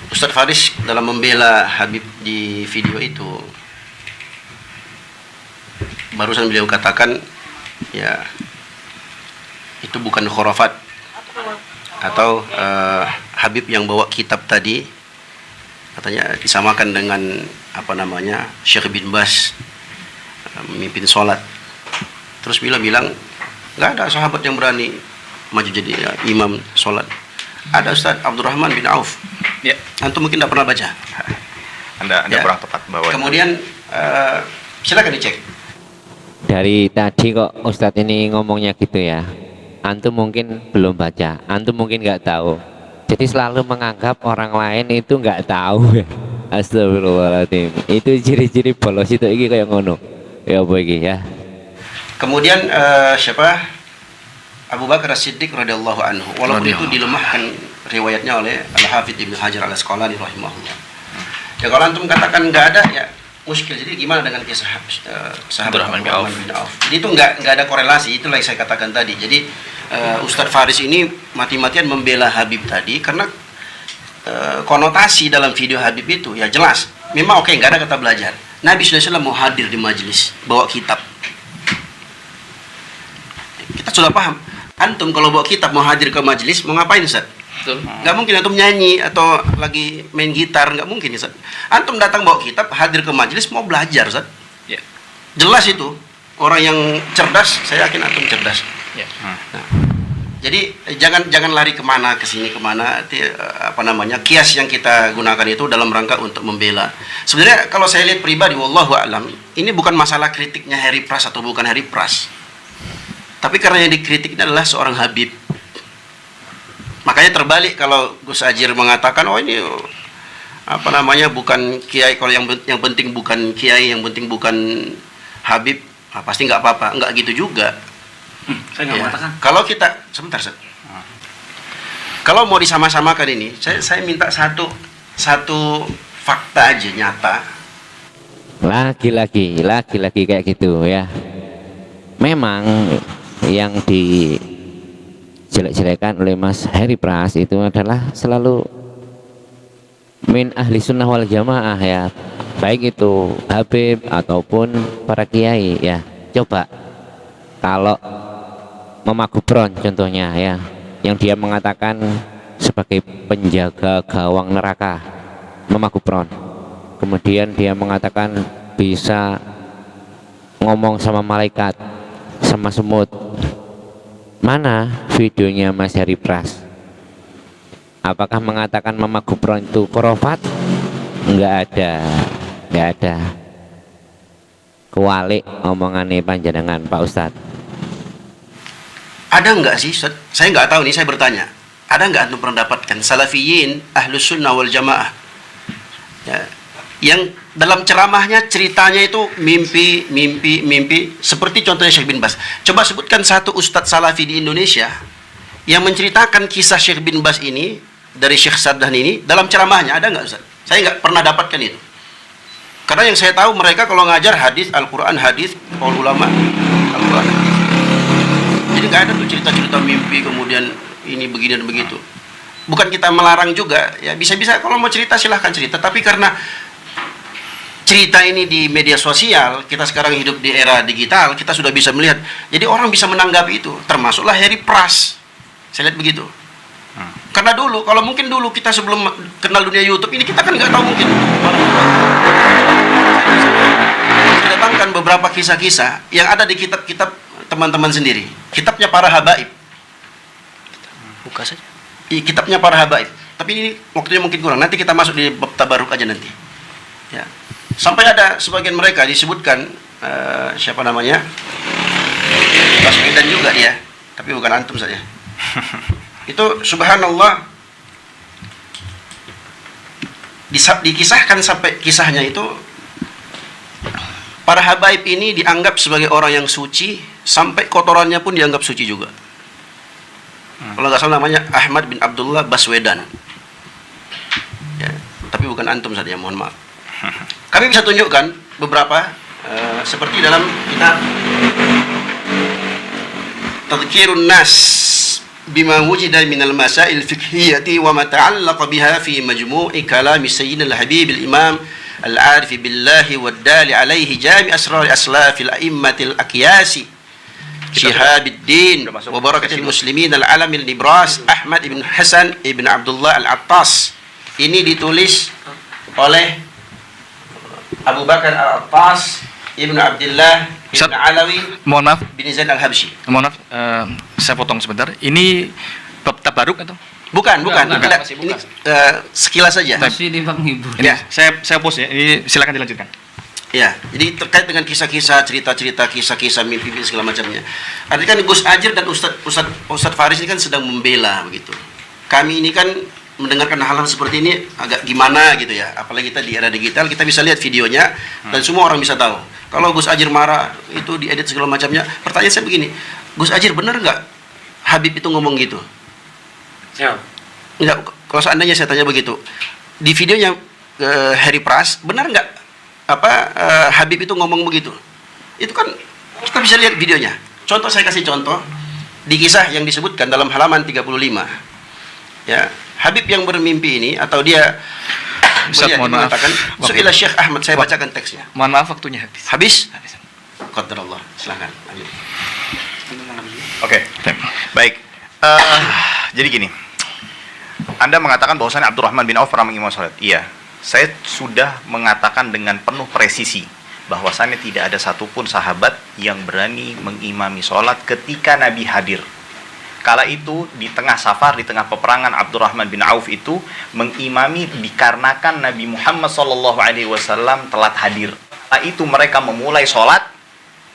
Ustadz Faris dalam membela Habib di video itu barusan beliau katakan ya itu bukan khurafat atau Habib yang bawa kitab tadi katanya disamakan dengan Syekh bin Baz memimpin sholat. Terus bilang nggak ada sahabat yang berani maju jadi imam sholat. Ada Ustaz Abdurrahman bin Auf. Ya. Antum mungkin tidak pernah baca. Anda kurang tepat bahwa. Kemudian silakan dicek. Dari tadi kok Ustadz ini ngomongnya gitu ya. Antum mungkin belum baca, antum mungkin nggak tahu. Jadi selalu menganggap orang lain itu nggak tahu. Astagfirullahaladzim. Itu ciri-ciri bolos itu iki kayak ngono. Ya apa iki ya? Kemudian siapa? Abu Bakar As-Siddiq radhiyallahu anhu. Walaupun itu dilemahkan riwayatnya oleh Al-Hafidz Ibnu Hajar Al-Asqalani rahimahullah. Ya kalau antum katakan nggak ada ya muskil. Jadi gimana dengan kisah sahabat Abdurrahman bin Auf? Jadi itu nggak ada korelasi. Itulah yang saya katakan tadi. Jadi Ustadz Faris ini mati-matian membela Habib tadi karena konotasi dalam video Habib itu ya jelas. Memang oke, nggak ada kata belajar. Nabi SAW mau hadir di majelis, bawa kitab. Kita sudah paham. Antum kalau bawa kitab mau hadir ke majelis mau ngapain, Ustaz? Betul. Nggak mungkin antum nyanyi atau lagi main gitar, nggak mungkin, Ustaz. Antum datang bawa kitab, hadir ke majelis mau belajar, Ustaz. Ya. Jelas itu. Orang yang cerdas, saya yakin antum cerdas. Ya. Nah, jadi jangan lari kemana, kesini kemana. Kias yang kita gunakan itu dalam rangka untuk membela. Sebenarnya kalau saya lihat pribadi, wallahu a'lam, ini bukan masalah kritiknya Heri Pras atau bukan Heri Pras. Tapi karena yang dikritik ini adalah seorang Habib. Makanya terbalik kalau Gus Ajir mengatakan, oh ini bukan kiai, kalau yang penting bukan kiai, yang penting bukan Habib, pasti nggak apa-apa. Nggak gitu juga. Saya nggak mengatakan. Kalau kita sebentar, Set. Kalau mau disama-samakan ini, saya minta satu fakta aja nyata lagi-lagi kayak gitu ya. Memang yang dijelek-jelekan oleh Mas Heri Pras itu adalah selalu min ahli sunnah wal jamaah ya, baik itu Habib ataupun para kiai ya. Coba kalau Mama Gufron contohnya ya, yang dia mengatakan sebagai penjaga gawang neraka, Mama Gufron, kemudian dia mengatakan bisa ngomong sama malaikat, sama semut. Mana videonya Mas Heri Pras? Apakah mengatakan Mama Gufron itu khurafat? Enggak ada. Kewalik omongannya panjenengan Pak Ustadz. Ada nggak sih? Saya nggak tahu nih, saya bertanya. Ada nggak antum pernah dapatkan salafiyin ahlus sunnah wal jamaah ya, yang dalam ceramahnya ceritanya itu mimpi seperti contohnya Syekh bin Bas. Coba sebutkan satu ustadz salafi di Indonesia yang menceritakan kisah Syekh bin Bas ini dari Syekh Sadhan ini dalam ceramahnya. Ada nggak Ustaz? Saya nggak pernah dapatkan itu. Karena yang saya tahu mereka kalau ngajar hadis Al-Quran, hadis para ulama Al-Quran. Jadi nggak ada tuh cerita-cerita mimpi kemudian ini begini dan begitu. Bukan kita melarang juga ya, bisa-bisa kalau mau cerita silahkan cerita, tapi karena cerita ini di media sosial, kita sekarang hidup di era digital, kita sudah bisa melihat, jadi orang bisa menanggapi itu, termasuklah Heri Pras. Saya lihat begitu. Karena dulu, kalau mungkin dulu kita sebelum kenal dunia YouTube ini, kita kan nggak tahu mungkin. Saya datangkan beberapa kisah-kisah yang ada di kitab-kitab teman-teman sendiri. Kitabnya para habaib. Buka saja. Kitabnya para habaib. Tapi ini waktunya mungkin kurang. Nanti kita masuk di bab tabaruk aja nanti. Ya. Sampai ada sebagian mereka disebutkan siapa namanya? Baswedan juga dia, tapi bukan antum saja. Itu subhanallah dikisahkan sampai kisahnya itu para habaib ini dianggap sebagai orang yang suci, sampai kotorannya pun dianggap suci juga. Kalau nggak salah namanya Ahmad bin Abdullah Baswedan ya, tapi bukan antum saja, mohon maaf. Kami bisa tunjukkan beberapa seperti dalam kitab Tadhkirun Nas bima wujida minal masail fiqhiyati wa ma ta'allaqa biha fi majmu'i kalami sayyidina al-habib al-imam al-arif billahi wad-dali alaihi jami' asrar aslafil a'immatil aqyasi Syihabuddin wa barakatil muslimin al-alamil nibras Ahmad ibn Hasan ibn Abdullah al-Attas. Ini ditulis oleh Abu Bakar al-Attas ibn Abdullah ibn Alawi, Mohon maaf, bin Zain al-Habsyi. Saya potong sebentar. Ini bab tabaruk atau? Bukan. masih Ini bukan. sekilas saja. Masih di menghibur. Ini Ya. saya pause ya. Ini silakan dilanjutkan. Ya, jadi terkait dengan kisah-kisah, cerita-cerita, kisah-kisah mimpi segala macamnya. Artinya kan Gus Ajir dan Ustadz Faris ini kan sedang membela begitu. Kami ini kan mendengarkan hal-hal seperti ini agak gimana gitu ya. Apalagi kita di era digital, kita bisa lihat videonya dan semua orang bisa tahu. Kalau Gus Ajir marah, itu diedit segala macamnya. Pertanyaan saya begini, Gus Ajir benar nggak Habib itu ngomong gitu? Ya. Enggak, kalau seandainya saya tanya begitu, di videonya Heri Pras, benar nggak Habib itu ngomong begitu? Itu kan kita bisa lihat videonya. Contoh, saya kasih contoh di kisah yang disebutkan dalam halaman 35. Ya, Habib yang bermimpi ini atau dia Ustaz, mohon maaf. mengatakan, Su'ila Syekh Ahmad, saya bacakan teksnya. Mohon maaf, waktunya habis. Habis? Qadarullah. Silakan. Amin. Oke, baik. Jadi gini, Anda mengatakan bahwasannya Abdurrahman bin Auf pernah mengimam salat. Iya, saya sudah mengatakan dengan penuh presisi bahwasannya tidak ada satupun sahabat yang berani mengimami salat ketika Nabi hadir. Kala itu di tengah safar, di tengah peperangan, Abdurrahman bin Auf itu mengimami dikarenakan Nabi Muhammad SAW telat hadir. Kala itu mereka memulai sholat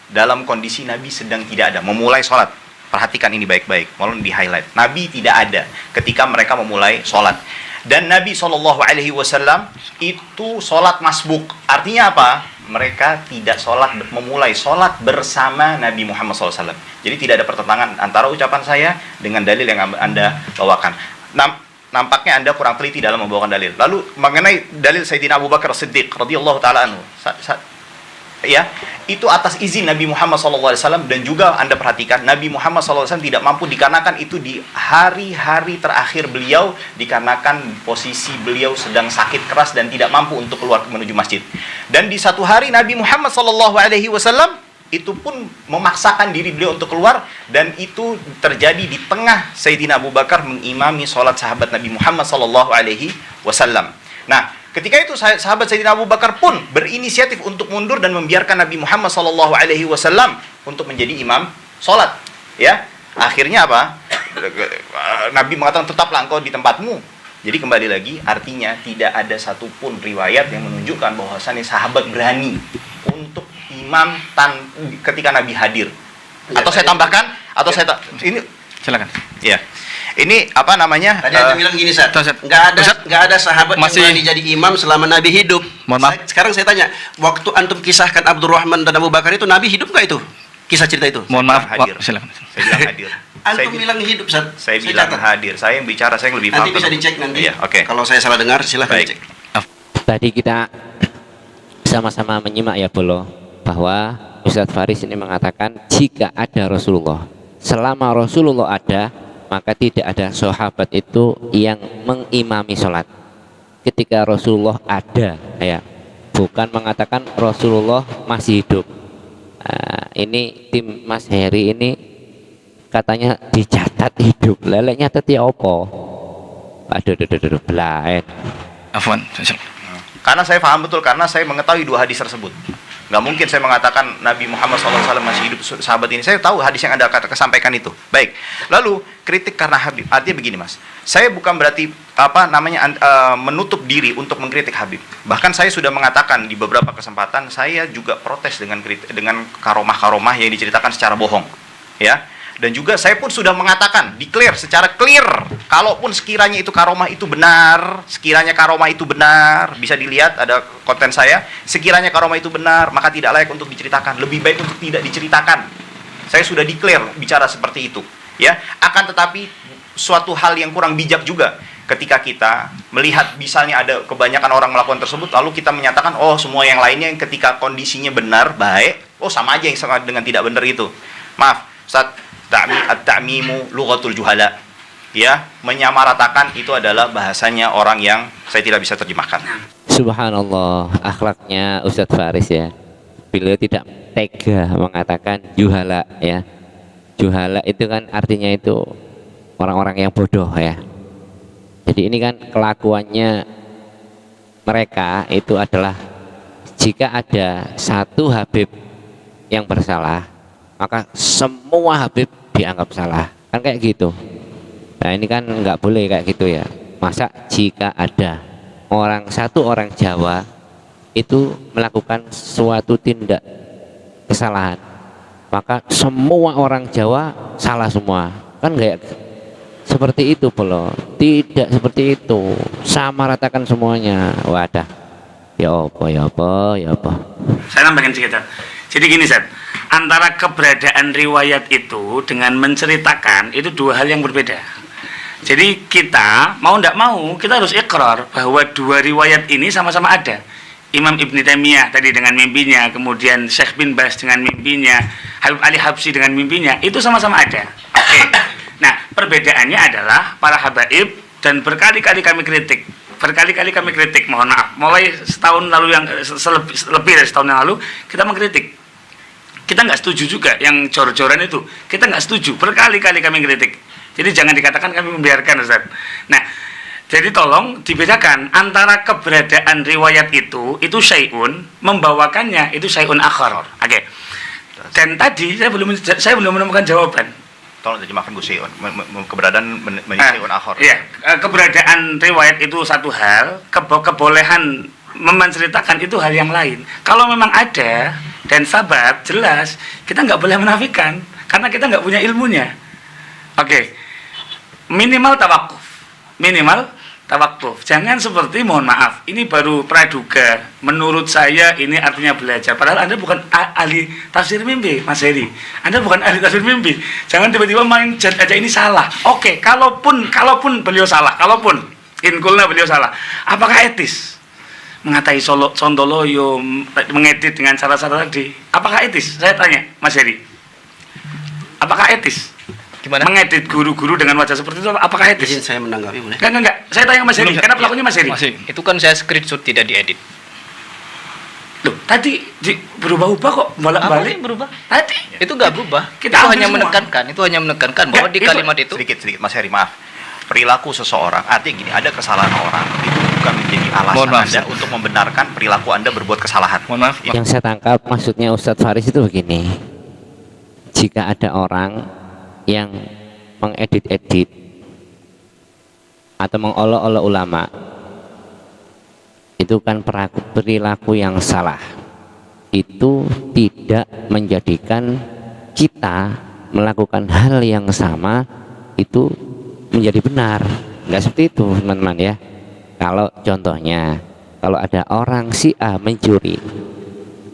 dalam kondisi Nabi sedang tidak ada. Memulai sholat. Perhatikan ini baik-baik, mohon di highlight. Nabi tidak ada ketika mereka memulai sholat. Dan Nabi SAW itu sholat masbuk. Artinya apa? Mereka tidak memulai sholat bersama Nabi Muhammad SAW. Jadi tidak ada pertentangan antara ucapan saya dengan dalil yang Anda bawakan. Nah, nampaknya Anda kurang teliti dalam membawakan dalil. Lalu mengenai dalil Sayyidina Abu Bakar Siddiq radhiyallahu taala anhu, ya, itu atas izin Nabi Muhammad SAW, dan juga Anda perhatikan Nabi Muhammad SAW tidak mampu dikarenakan itu di hari-hari terakhir beliau, dikarenakan posisi beliau sedang sakit keras dan tidak mampu untuk keluar menuju masjid. Dan di satu hari Nabi Muhammad SAW itu pun memaksakan diri beliau untuk keluar, dan itu terjadi di tengah Sayyidina Abu Bakar mengimami sholat sahabat Nabi Muhammad SAW. Nah, ketika itu sahabat Sayyidina Abu Bakar pun berinisiatif untuk mundur dan membiarkan Nabi Muhammad SAW untuk menjadi imam sholat. Ya, akhirnya apa? Nabi mengatakan tetaplah engkau di tempatmu. Jadi kembali lagi, artinya tidak ada satupun riwayat yang menunjukkan bahwasannya sahabat berani untuk imam ketika Nabi hadir. Atau saya tambahkan, atau saya ini Silakan. ya. Ini apa namanya? Tadi Anda bilang gini, Ustaz. Nggak ada sahabat Masih- yang berani jadi imam selama Nabi hidup. Mohon maaf. Sekarang saya tanya, waktu antum kisahkan Abdurrahman dan Abu Bakar itu, Nabi hidup nggak itu? Kisah cerita itu? Mohon maaf, hadir. silakan. Saya bilang hadir. Antum bilang hidup, Ustaz. Saya bilang catat. hadir. Saya yang bicara, saya yang lebih paham. Nanti bisa dicek nanti. Iya, oke. Kalau saya salah dengar, silahkan Baik. dicek. Tadi kita sama-sama menyimak ya Bolo, bahwa Ustadz Faris ini mengatakan jika ada Rasulullah, selama Rasulullah ada, maka tidak ada sahabat itu yang mengimami sholat. Ketika Rasulullah ada, ya, bukan mengatakan Rasulullah masih hidup. Ini tim Mas Heri ini katanya dicatat hidup, leleknya teti opo. Aduh, belain. Afwan. Karena saya paham betul, karena saya mengetahui dua hadis tersebut. Nggak mungkin saya mengatakan Nabi Muhammad SAW masih hidup sahabat ini. Saya tahu hadis yang Anda kesampaikan itu. Baik. Lalu kritik karena Habib. Artinya begini, Mas. Saya bukan berarti menutup diri untuk mengkritik Habib. Bahkan saya sudah mengatakan di beberapa kesempatan, saya juga protes dengan karomah-karomah yang diceritakan secara bohong. Ya. Dan juga saya pun sudah mengatakan, declare secara clear, kalaupun sekiranya itu karomah itu benar, bisa dilihat ada konten saya, sekiranya karomah itu benar, maka tidak layak untuk diceritakan, lebih baik untuk tidak diceritakan. Saya sudah declare bicara seperti itu, ya. Akan tetapi suatu hal yang kurang bijak juga ketika kita melihat misalnya ada kebanyakan orang melakukan tersebut, lalu kita menyatakan, oh semua yang lainnya yang ketika kondisinya benar, baik, oh sama aja yang sama dengan tidak benar itu. Maaf, Ustaz, at-ta'mimu lughatul juhala. Ya, menyamaratakan itu adalah bahasanya orang yang saya tidak bisa terjemahkan. Subhanallah, akhlaknya Ustadz Faris ya. Beliau tidak tega mengatakan juhala ya. Juhala itu kan artinya itu orang-orang yang bodoh ya. Jadi ini kan kelakuannya mereka itu adalah jika ada satu Habib yang bersalah, maka semua Habib dianggap salah, kan kayak gitu. Nah ini kan nggak boleh kayak gitu ya. Masa jika ada satu orang Jawa itu melakukan suatu tindak kesalahan, maka semua orang Jawa salah semua, kan kayak seperti itu Bolo. Tidak seperti itu, sama ratakan semuanya. Wadah, ya apa. Saya nambahin sedikit. Jadi gini, Zat, antara keberadaan riwayat itu dengan menceritakan itu dua hal yang berbeda. Jadi kita mau tidak mau kita harus ikrar bahwa dua riwayat ini sama-sama ada. Imam Ibn Taimiyah tadi dengan mimpinya, kemudian Syekh bin Baz dengan mimpinya, Habib Ali Habsyi dengan mimpinya, itu sama-sama ada. Oke. Nah, perbedaannya adalah para habaib, dan berkali-kali kami kritik, mohon maaf, mulai setahun lalu, yang lebih dari setahun yang lalu kita mengkritik. Kita nggak setuju juga yang jor-joran itu, kita nggak setuju, berkali-kali kami kritik. Jadi jangan dikatakan kami membiarkan, Ustaz. Nah, jadi tolong dibedakan antara keberadaan riwayat itu syai'un, membawakannya itu syai'un akhar. Oke. Dan tadi saya belum menemukan jawaban. Tolong terjemahkan Gus Syai'un, keberadaan syai'un akhar. Iya, keberadaan riwayat itu satu hal, kebolehan menceritakan itu hal yang lain. Kalau memang ada dan sabat, jelas kita nggak boleh menafikan karena kita nggak punya ilmunya. Oke. Minimal tawakuf tawakuf. Jangan seperti, mohon maaf, ini baru praduga. Menurut saya ini artinya belajar. Padahal Anda bukan ahli tafsir mimpi, Mas Heri. Anda bukan ahli tafsir mimpi. Jangan tiba-tiba main jad aja ini salah. Oke, kalaupun beliau salah, kalaupun inkulna beliau salah, apakah etis mengatai Sontoloyo, mengedit dengan cara-cara tadi? Apakah etis? Saya tanya, Mas Heri. Apakah etis? Gimana? Mengedit guru-guru dengan wajah seperti itu, apakah etis? Izin saya menanggapi boleh? Enggak. Saya tanya Mas Heri, karena pelakunya Mas Heri. Itu kan saya screenshot, tidak diedit. Loh, tadi berubah-ubah kok, Apa yang balik-balik. berubah? Tadi Itu nggak berubah. Kita Itu ambil hanya semua. menekankan. Itu hanya menekankan bahwa Ya, di itu- kalimat itu Sedikit Mas Heri, maaf. Perilaku seseorang, artinya gini, ada kesalahan orang, itu bukan menjadi alasan Mohon maaf, Anda Ustaz. untuk membenarkan perilaku Anda berbuat kesalahan. Mohon maaf. Yang saya tangkap maksudnya Ustadz Faris itu begini, jika ada orang yang mengedit-edit atau mengolok-olok ulama, itu kan perilaku yang salah. Itu tidak menjadikan kita melakukan hal yang sama itu menjadi benar. Nggak seperti itu, teman-teman ya. Kalau contohnya, kalau ada orang si A mencuri,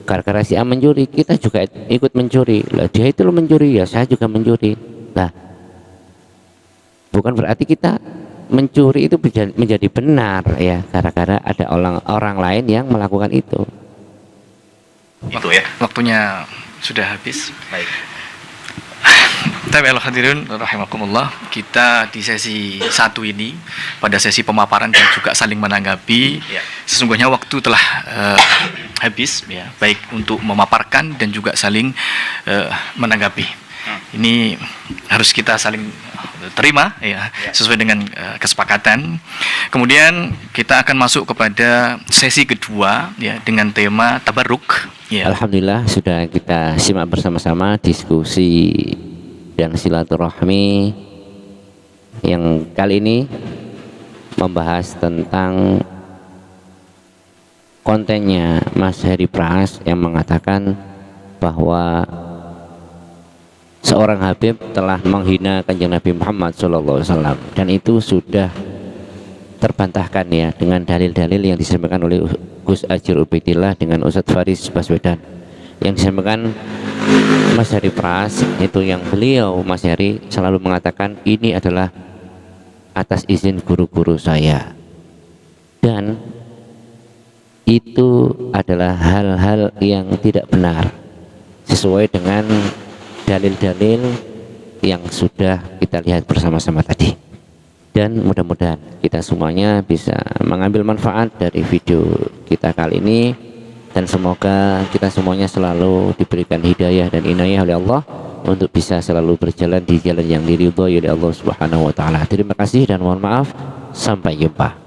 gara-gara si A mencuri, kita juga ikut mencuri. Lah dia itu lo mencuri, ya saya juga mencuri. Lah bukan berarti kita mencuri itu menjadi benar ya, gara-gara ada orang lain yang melakukan itu. Itu ya. Waktunya sudah habis. Baik. Tapi hadirin rahimakumullah, kita di sesi 1 ini pada sesi pemaparan dan juga saling menanggapi, Ya. sesungguhnya waktu telah habis ya, baik untuk memaparkan dan juga saling menanggapi. Ini harus kita saling terima ya, sesuai dengan kesepakatan. Kemudian kita akan masuk kepada sesi kedua ya, dengan tema tabarruk ya. Alhamdulillah sudah kita simak bersama-sama diskusi dan silaturahmi yang kali ini membahas tentang kontennya Mas Heri Pras yang mengatakan bahwa seorang Habib telah menghina Kanjeng Nabi Muhammad SAW, dan itu sudah terbantahkan ya dengan dalil-dalil yang disampaikan oleh Gus Ajir Ubaidillah dengan Ustadz Faris Baswedan. Yang disampaikan Mas Heri Pras itu yang beliau Mas Heri selalu mengatakan ini adalah atas izin guru-guru saya, dan itu adalah hal-hal yang tidak benar sesuai dengan dalil-dalil yang sudah kita lihat bersama-sama tadi. Dan mudah-mudahan kita semuanya bisa mengambil manfaat dari video kita kali ini, dan semoga kita semuanya selalu diberikan hidayah dan inayah oleh Allah untuk bisa selalu berjalan di jalan yang diridhoi oleh Allah Subhanahu wa taala. Terima kasih dan mohon maaf, sampai jumpa.